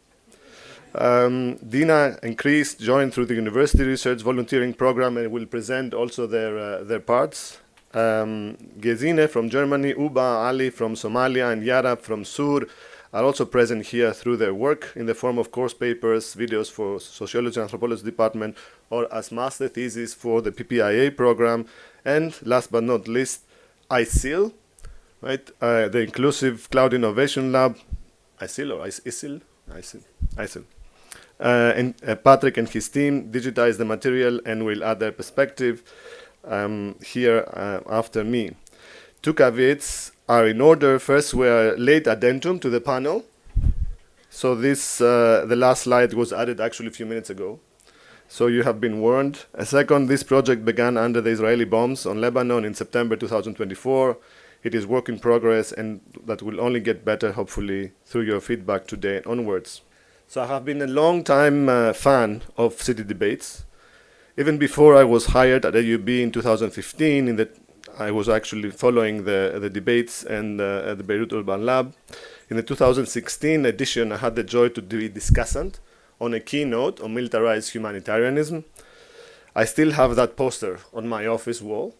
Dina and Chris joined through the university research volunteering program and will present also their parts. Gesine from Germany, Uba, Ali from Somalia, and Yara from Sur are also present here through their work in the form of course papers, videos for sociology and anthropology department, or as master thesis for the PPIA program. And last but not least, ISIL, right? The Inclusive Cloud Innovation Lab, ISIL or ISIL? ISIL. And Patrick and his team digitized the material and will add their perspective here after me. Two caveats are in order. First, we are late addendum to the panel. So this, the last slide was added actually a few minutes ago. So you have been warned. Second, this project began under the Israeli bombs on Lebanon in September 2024. It is work in progress, and that will only get better, hopefully, through your feedback today onwards. So I have been a long-time fan of city debates. Even before I was hired at AUB in 2015, I was actually following the debates and at the Beirut Urban Lab. In the 2016 edition, I had the joy to be discussant on a keynote on militarized humanitarianism. I still have that poster on my office wall.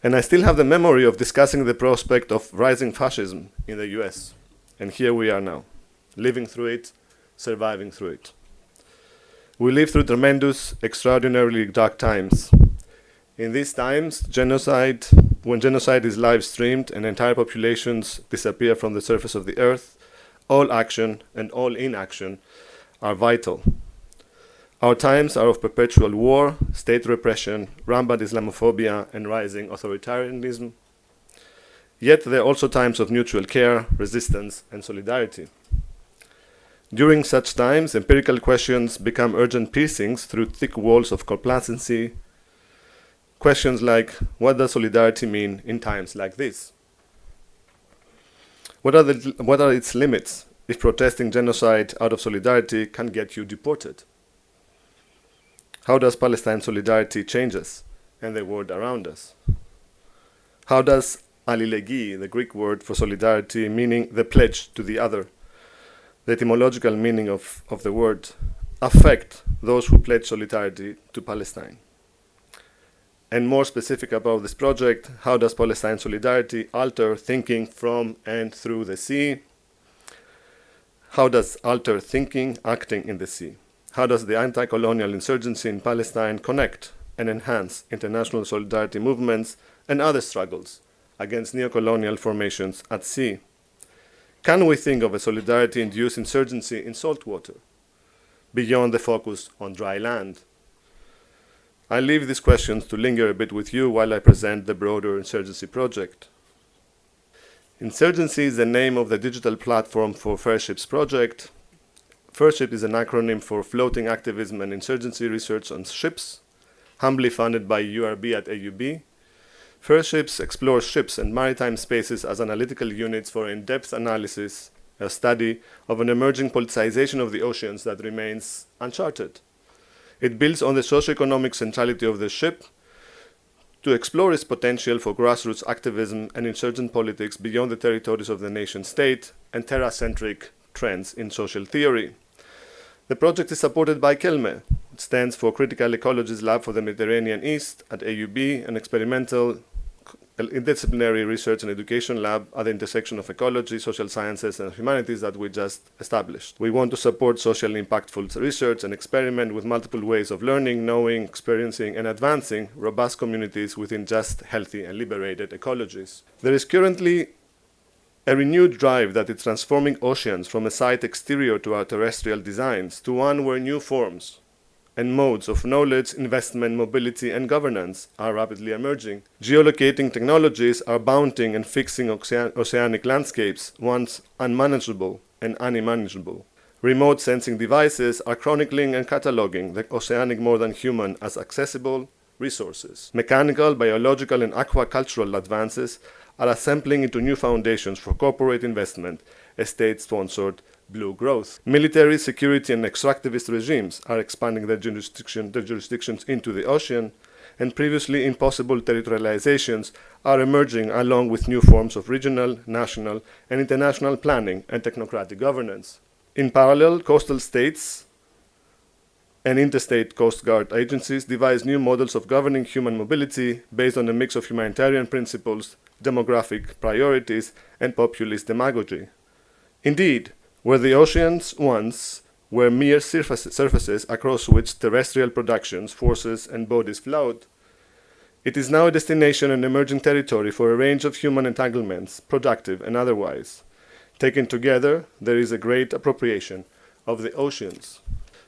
And I still have the memory of discussing the prospect of rising fascism in the US. And here we are now, living through it, surviving through it. We live through tremendous, extraordinarily dark times. In these times, when genocide is live streamed and entire populations disappear from the surface of the earth, all action and all inaction are vital. Our times are of perpetual war, state repression, rampant Islamophobia, and rising authoritarianism. Yet they are also times of mutual care, resistance, and solidarity. During such times, empirical questions become urgent piercings through thick walls of complacency. Questions like, what does solidarity mean in times like this? What are its limits if protesting genocide out of solidarity can get you deported? How does Palestine solidarity change us and the world around us? How does allilegi, the Greek word for solidarity, meaning the pledge to the other, the etymological meaning of the word, affect those who pledge solidarity to Palestine? And more specific about this project, how does Palestine solidarity alter thinking from and through the sea? How does alter thinking acting in the sea? How does the anti-colonial insurgency in Palestine connect and enhance international solidarity movements and other struggles against neocolonial formations at sea? Can we think of a solidarity-induced insurgency in saltwater, beyond the focus on dry land? I leave these questions to linger a bit with you while I present the broader Insurgency project. Insurgency is the name of the digital platform for FAIRSHIP's project. FAIRSHIP is an acronym for Floating Activism and Insurgency Research on Ships, humbly funded by URB at AUB. FAIRSHIPs explores ships and maritime spaces as analytical units for in-depth analysis, a study of an emerging politicization of the oceans that remains uncharted. It builds on the socio-economic centrality of the ship to explore its potential for grassroots activism and insurgent politics beyond the territories of the nation-state and terra-centric trends in social theory. The project is supported by CELME. It stands for Critical Ecologies Lab for the Mediterranean East at AUB, an experimental interdisciplinary research and education lab at the intersection of ecology, social sciences, and humanities that we just established. We want to support socially impactful research and experiment with multiple ways of learning, knowing, experiencing, and advancing robust communities within just, healthy, and liberated ecologies. There is currently a renewed drive that is transforming oceans from a site exterior to our terrestrial designs to one where new forms and modes of knowledge, investment, mobility, and governance are rapidly emerging. Geolocating technologies are bounding and fixing oceanic landscapes, once unmanageable and unimaginable. Remote sensing devices are chronicling and cataloging the oceanic more than human as accessible resources. Mechanical, biological, and aquacultural advances are assembling into new foundations for corporate investment, a state-sponsored blue growth. Military, security, and extractivist regimes are expanding their jurisdictions into the ocean, and previously impossible territorializations are emerging along with new forms of regional, national, and international planning and technocratic governance. In parallel, coastal states and interstate coast guard agencies devise new models of governing human mobility based on a mix of humanitarian principles, demographic priorities, and populist demagogy. Indeed, where the oceans once were mere surfaces across which terrestrial productions, forces, and bodies flowed, it is now a destination and emerging territory for a range of human entanglements, productive and otherwise. Taken together, there is a great appropriation of the oceans.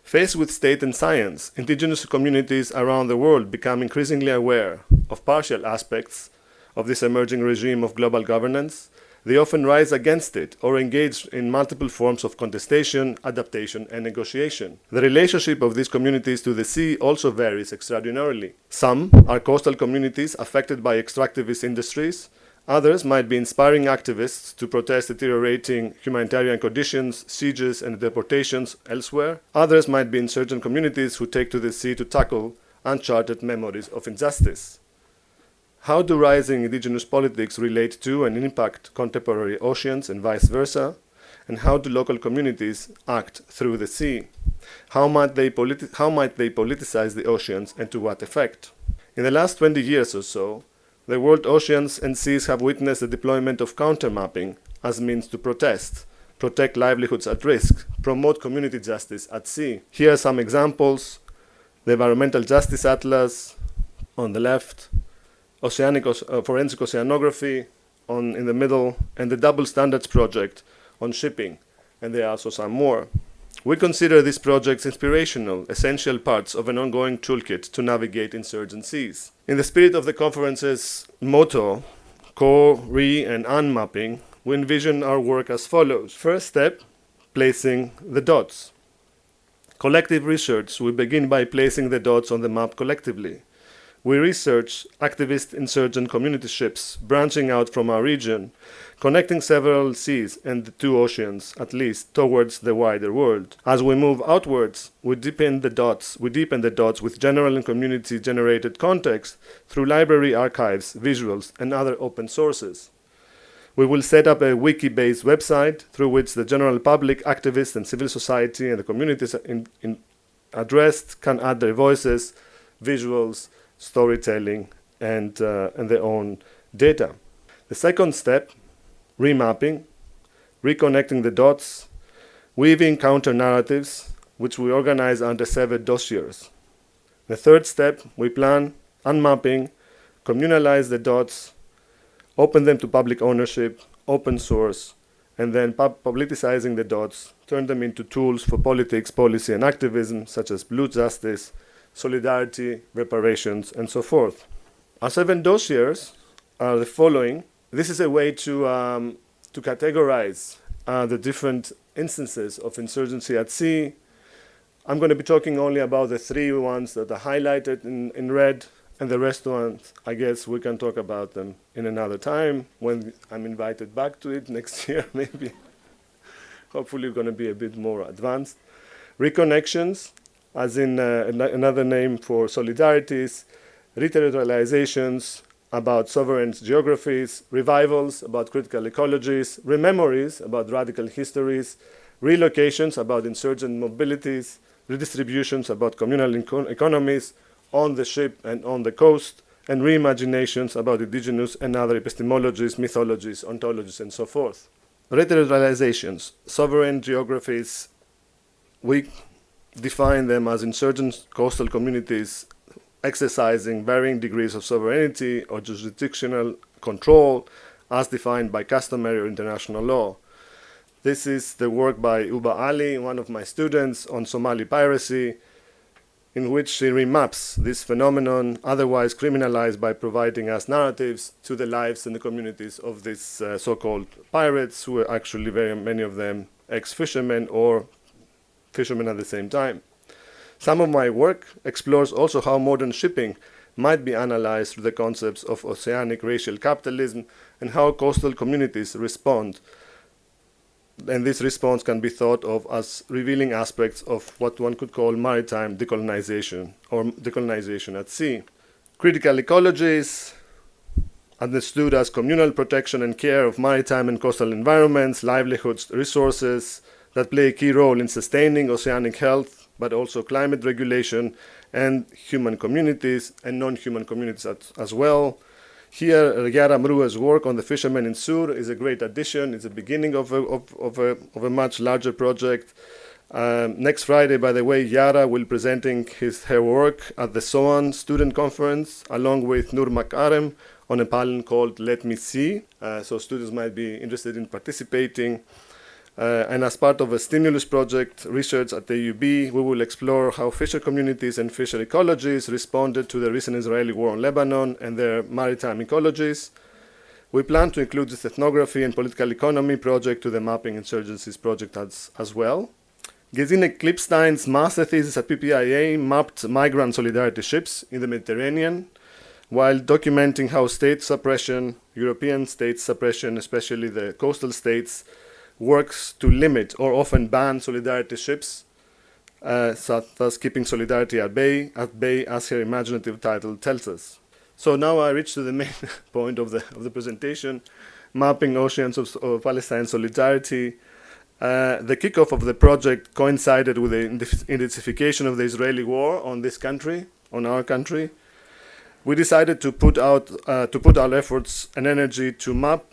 Faced with state and science, indigenous communities around the world become increasingly aware of partial aspects of this emerging regime of global governance. They often rise against it or engage in multiple forms of contestation, adaptation, and negotiation. The relationship of these communities to the sea also varies extraordinarily. Some are coastal communities affected by extractivist industries. Others might be inspiring activists to protest deteriorating humanitarian conditions, sieges, and deportations elsewhere. Others might be insurgent communities who take to the sea to tackle uncharted memories of injustice. How do rising indigenous politics relate to and impact contemporary oceans and vice versa? And how do local communities act through the sea? How might they politicize the oceans, and to what effect? In the last 20 years or so, the world oceans and seas have witnessed the deployment of countermapping as means to protest, protect livelihoods at risk, promote community justice at sea. Here are some examples: the Environmental Justice Atlas on the left, Forensic Oceanography in the middle, and the Double Standards Project on shipping, and there are also some more. We consider these projects inspirational, essential parts of an ongoing toolkit to navigate insurgent seas. In the spirit of the conference's motto, co, re, and unmapping, we envision our work as follows. First step, placing the dots. Collective research, we begin by placing the dots on the map collectively. We research activist insurgent community ships branching out from our region, connecting several seas and the two oceans, at least, towards the wider world. As we move outwards, we deepen the dots with general and community-generated context through library archives, visuals, and other open sources. We will set up a wiki-based website through which the general public, activists, and civil society and the communities addressed can add their voices, visuals, storytelling, and their own data. The second step, remapping, reconnecting the dots, weaving counter-narratives, which we organize under 7 dossiers. The third step, we plan, unmapping, communalize the dots, open them to public ownership, open source, and then politicizing the dots, turn them into tools for politics, policy, and activism, such as blue justice, solidarity, reparations, and so forth. Our 7 dossiers are the following. This is a way to categorize the different instances of insurgency at sea. I'm going to be talking only about the 3 ones that are highlighted in red, and the rest ones, I guess we can talk about them in another time when I'm invited back to it next year, maybe. Hopefully we're going to be a bit more advanced. Reconnections, as in another name for solidarities, reterritorializations about sovereign geographies, revivals about critical ecologies, rememories about radical histories, relocations about insurgent mobilities, redistributions about communal economies on the ship and on the coast, and reimaginations about indigenous and other epistemologies, mythologies, ontologies, and so forth. Reterritorializations, sovereign geographies, we define them as insurgent coastal communities exercising varying degrees of sovereignty or jurisdictional control as defined by customary or international law. This is the work by Uba Ali, one of my students, on Somali piracy, in which she remaps this phenomenon, otherwise criminalized, by providing us narratives to the lives and the communities of these so-called pirates, who are actually very many of them ex-fishermen or fishermen at the same time. Some of my work explores also how modern shipping might be analyzed through the concepts of oceanic racial capitalism and how coastal communities respond. And this response can be thought of as revealing aspects of what one could call maritime decolonization or decolonization at sea. Critical ecologies, understood as communal protection and care of maritime and coastal environments, livelihoods, resources that play a key role in sustaining oceanic health, but also climate regulation and human communities and non-human communities as well. Here, Yara Mrua's work on the fishermen in Sur is a great addition. It's the beginning of a much larger project. Next Friday, by the way, Yara will be presenting her work at the SoAD student conference, along with Nour Makarem, on a panel called Let Me See. So students might be interested in participating. And as part of a stimulus project research at the AUB, we will explore how fisher communities and fisher ecologies responded to the recent Israeli war on Lebanon and their maritime ecologies. We plan to include this ethnography and political economy project to the Mapping Insurgencies project as well. Gesine Klipstein's master thesis at PPIA mapped migrant solidarity ships in the Mediterranean, while documenting how state suppression, European state suppression, especially the coastal states, works to limit or often ban solidarity ships, thus keeping solidarity at bay, as her imaginative title tells us. So now I reach to the main point of the presentation, mapping Oceans of Palestine Solidarity. The kickoff of the project coincided with the intensification of the Israeli war on this country, on our country. We decided to put our efforts and energy to map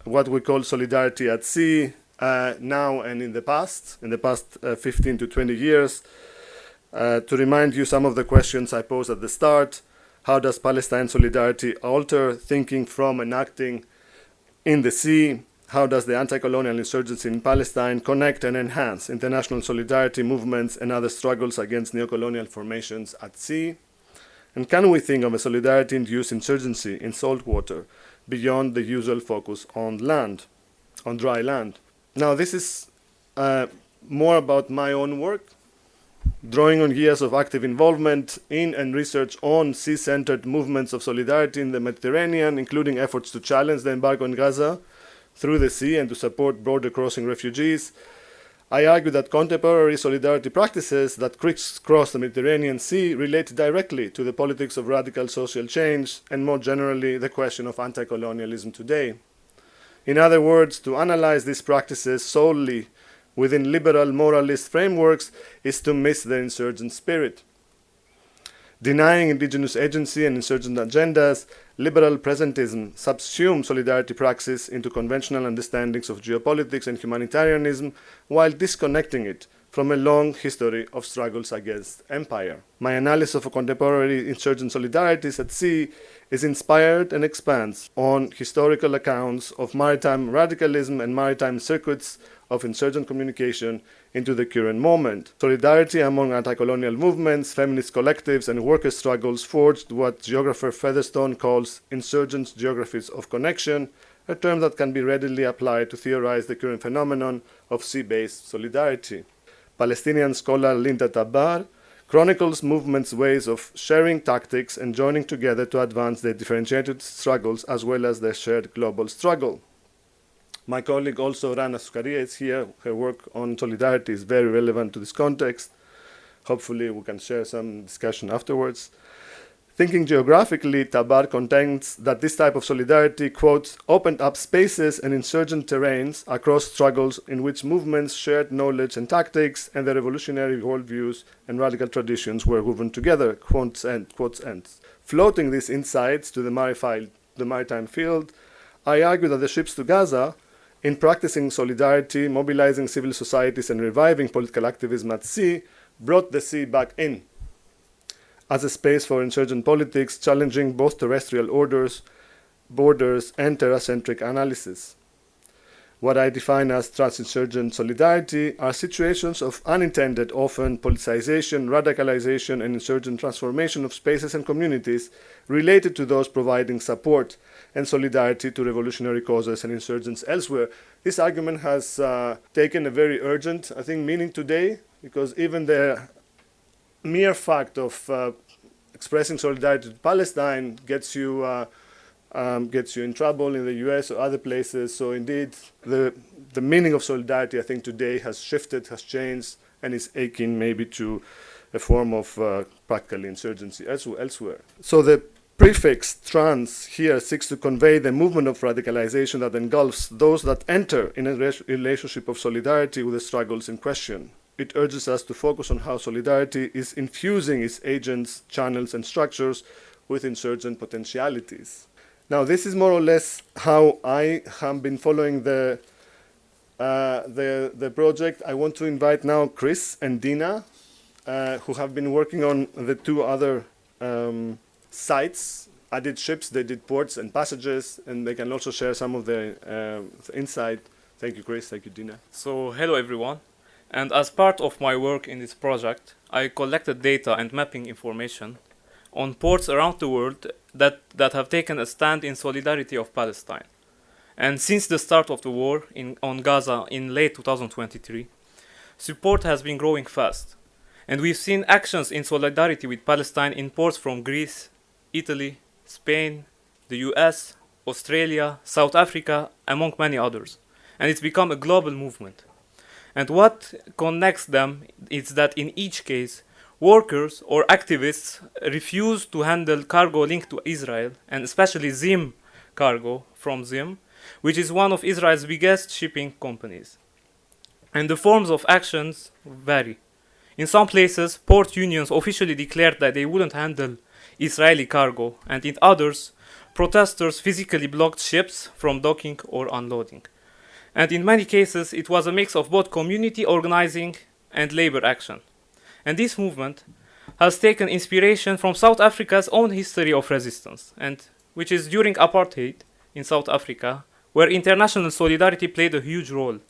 what we call solidarity at sea, now and in the past 15 to 20 years. To remind you some of the questions I posed at the start: how does Palestine solidarity alter thinking from and acting in the sea? How does the anti-colonial insurgency in Palestine connect and enhance international solidarity movements and other struggles against neocolonial formations at sea? And can we think of a solidarity-induced insurgency in salt water beyond the usual focus on land, on dry land? Now, this is more about my own work, drawing on years of active involvement in and research on sea-centered movements of solidarity in the Mediterranean, including efforts to challenge the embargo on Gaza through the sea and to support border-crossing refugees. I argue that contemporary solidarity practices that crisscross the Mediterranean Sea relate directly to the politics of radical social change and, more generally, the question of anti-colonialism today. In other words, to analyze these practices solely within liberal moralist frameworks is to miss the insurgent spirit. Denying indigenous agency and insurgent agendas, liberal presentism subsumes solidarity praxis into conventional understandings of geopolitics and humanitarianism while disconnecting it from a long history of struggles against empire. My analysis of contemporary insurgent solidarities at sea is inspired and expands on historical accounts of maritime radicalism and maritime circuits of insurgent communication into the current moment. Solidarity among anti-colonial movements, feminist collectives, and worker struggles forged what geographer Featherstone calls insurgent geographies of connection, a term that can be readily applied to theorize the current phenomenon of sea-based solidarity. Palestinian scholar Linda Tabar chronicles movements' ways of sharing tactics and joining together to advance their differentiated struggles as well as their shared global struggle. My colleague also, Rana Sukaria, is here. Her work on solidarity is very relevant to this context. Hopefully we can share some discussion afterwards. Thinking geographically, Tabar contends that this type of solidarity, quote, opened up spaces and insurgent terrains across struggles in which movements shared knowledge and tactics and their revolutionary worldviews and radical traditions were woven together, quotes end. Floating these insights to the maritime field, I argue that the ships to Gaza, in practicing solidarity, mobilizing civil societies, and reviving political activism at sea, brought the sea back in as a space for insurgent politics, challenging both terrestrial orders, borders, and terracentric analysis. What I define as transinsurgent solidarity are situations of unintended, often politicization, radicalization, and insurgent transformation of spaces and communities related to those providing support and solidarity to revolutionary causes and insurgents elsewhere. This argument has taken a very urgent, meaning today, because even the mere fact of expressing solidarity to Palestine gets you in trouble in the US or other places. So indeed, the meaning of solidarity, I think, today has shifted, has changed, and is akin maybe to a form of practical insurgency elsewhere. So the prefix trans here seeks to convey the movement of radicalization that engulfs those that enter in a relationship of solidarity with the struggles in question. It urges us to focus on how solidarity is infusing its agents, channels, and structures with insurgent potentialities. Now, this is more or less how I have been following the project. I want to invite now Chris and Dina, who have been working on the two other sites. I did ships, they did ports and passages, and they can also share some of their insight Thank you, Chris. Thank you, Dina. So, hello everyone. And as part of my work in this project, I collected data and mapping information on ports around the world that have taken a stand in solidarity of Palestine. And since the start of the war on Gaza in late 2023, support has been growing fast. And we've seen actions in solidarity with Palestine in ports from Greece, Italy, Spain, the US, Australia, South Africa, among many others. And it's become a global movement. And what connects them is that in each case, workers or activists refuse to handle cargo linked to Israel, and especially Zim cargo from Zim, which is one of Israel's biggest shipping companies. And the forms of actions vary. In some places, port unions officially declared that they wouldn't handle Israeli cargo, and in others, protesters physically blocked ships from docking or unloading. And in many cases, it was a mix of both community organizing and labor action. And this movement has taken inspiration from South Africa's own history of resistance, and which is during apartheid in South Africa, where international solidarity played a huge role.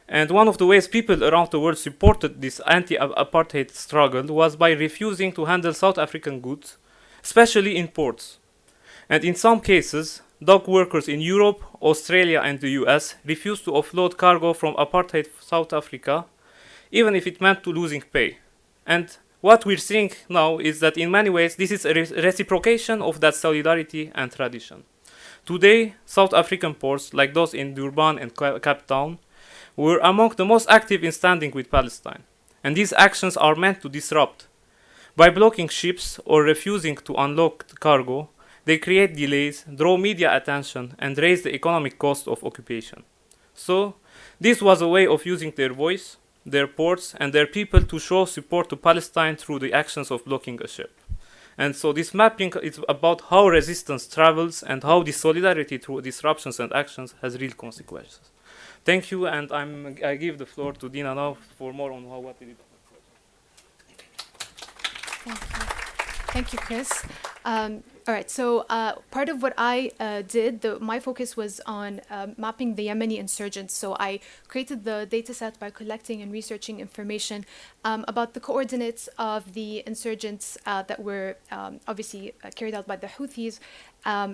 And one of the ways people around the world supported this anti-apartheid struggle was by refusing to handle South African goods, especially in ports. And in some cases, dock workers in Europe, Australia, and the US refused to offload cargo from apartheid South Africa, even if it meant to losing pay. And what we're seeing now is that in many ways, this is a reciprocation of that solidarity and tradition. Today, South African ports, like those in Durban and Cape Town, were among the most active in standing with Palestine. And these actions are meant to disrupt. By blocking ships or refusing to unload cargo, they create delays, draw media attention, and raise the economic cost of occupation. So, this was a way of using their voice, their ports, and their people to show support to Palestine through the actions of blocking a ship. And so this mapping is about how resistance travels and how this solidarity through disruptions and actions has real consequences. Thank you, and I give the floor to Dina now for more on what we did. Thank you. Thank you, Chris. All right, so part of what I did, my focus was on mapping the Yemeni insurgents. So I created the data set by collecting and researching information about the coordinates of the insurgents that were obviously carried out by the Houthis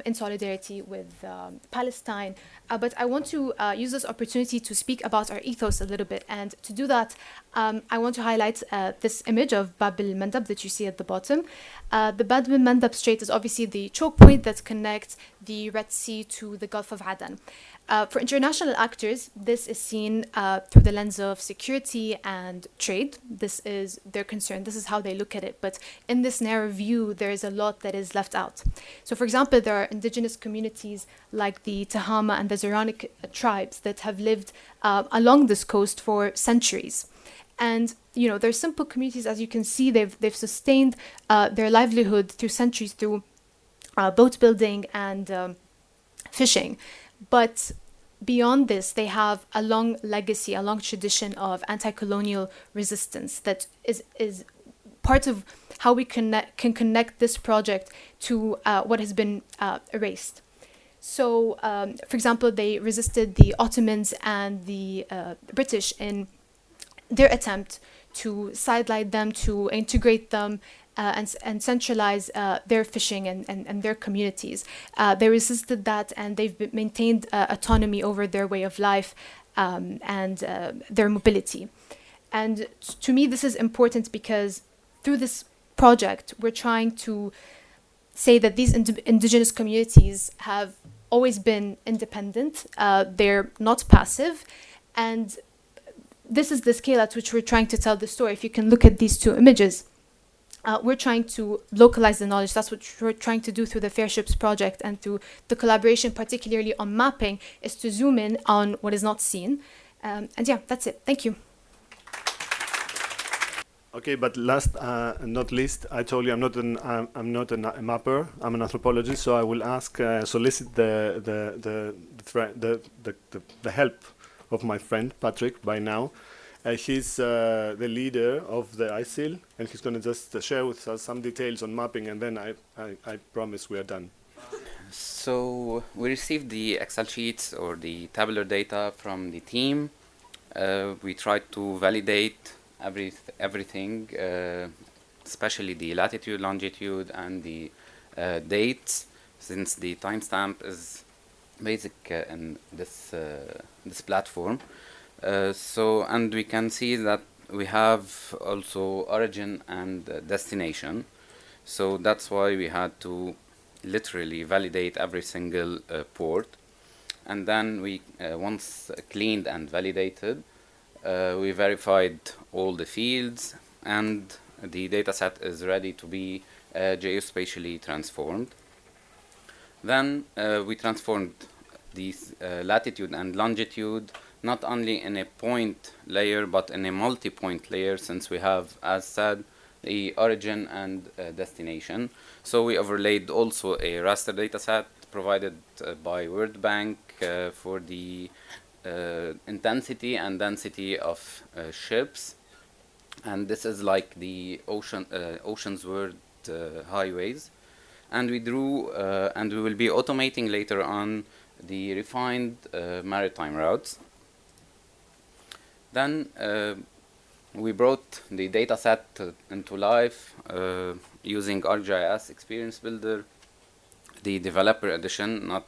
in solidarity with Palestine. But I want to use this opportunity to speak about our ethos a little bit. And to do that, I want to highlight this image of Bab al-Mandab that you see at the bottom. The Bab al-Mandab Strait is obviously the choke point that connects the Red Sea to the Gulf of Aden. For international actors, this is seen through the lens of security and trade. This is their concern. This is how they look at it. But in this narrow view, there is a lot that is left out. So, for example, there are indigenous communities like the Tahama and the Zaronic tribes that have lived along this coast for centuries. And, you know, they're simple communities. As you can see, they've sustained their livelihood through centuries through boat building and fishing. But beyond this, they have a long legacy, a long tradition of anti-colonial resistance that is part of how we can connect this project to what has been erased. So, for example, they resisted the Ottomans and the British in their attempt to sideline them, to integrate them, and centralize their fishing and their communities. They resisted that, and they've maintained autonomy over their way of life and their mobility. And to me, this is important because through this project, we're trying to say that these indigenous communities have always been independent. They're not passive, and this is the scale at which we're trying to tell the story. If you can look at these two images, we're trying to localize the knowledge. That's what we're trying to do through the Fair Ships project and through the collaboration, particularly on mapping, is to zoom in on what is not seen. And yeah, that's it. Thank you. Okay, but last and not least, I told you I'm not a mapper. I'm an anthropologist, so I will solicit the help of my friend Patrick by now. He's the leader of the ISIL, and he's going to just share with us some details on mapping, and then I promise we are done. So we received the Excel sheets or the tabular data from the team. We tried to validate everything, especially the latitude, longitude, and the dates, since the timestamp is basic in this platform. And we can see that we have also origin and destination. So that's why we had to literally validate every single port. And then we, once cleaned and validated, we verified all the fields, and the dataset is ready to be geospatially transformed. Then we transformed these latitude and longitude not only in a point layer but in a multi-point layer, since we have, as said, the origin and destination. So we overlaid also a raster dataset provided by World Bank for the intensity and density of ships, and this is like the ocean's world highways. And we drew, and we will be automating later on, the refined maritime routes. Then we brought the dataset into life using ArcGIS Experience Builder, the developer edition, not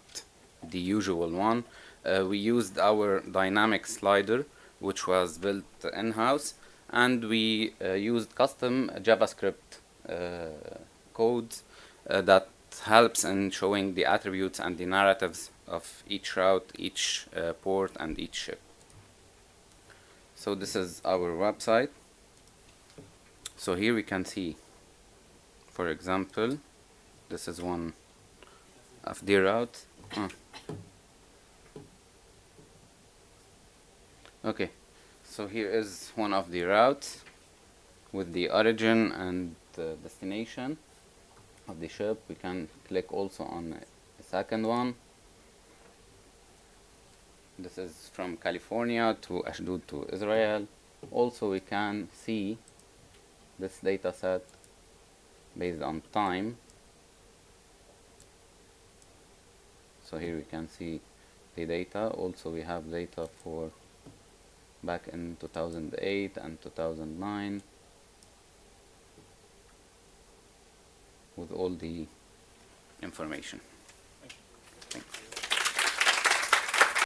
the usual one. We used our dynamic slider, which was built in-house, and we used custom JavaScript codes that helps in showing the attributes and the narratives of each route, each port, and each ship. So this is our website. So here we can see, for example, this is one of the routes. Okay, so here is one of the routes with the origin and destination of the ship. We can click also on a second one. This is from California to Ashdod to Israel. Also we can see this data set based on time. So here we can see the data. Also we have data for back in 2008 and 2009 with all the information.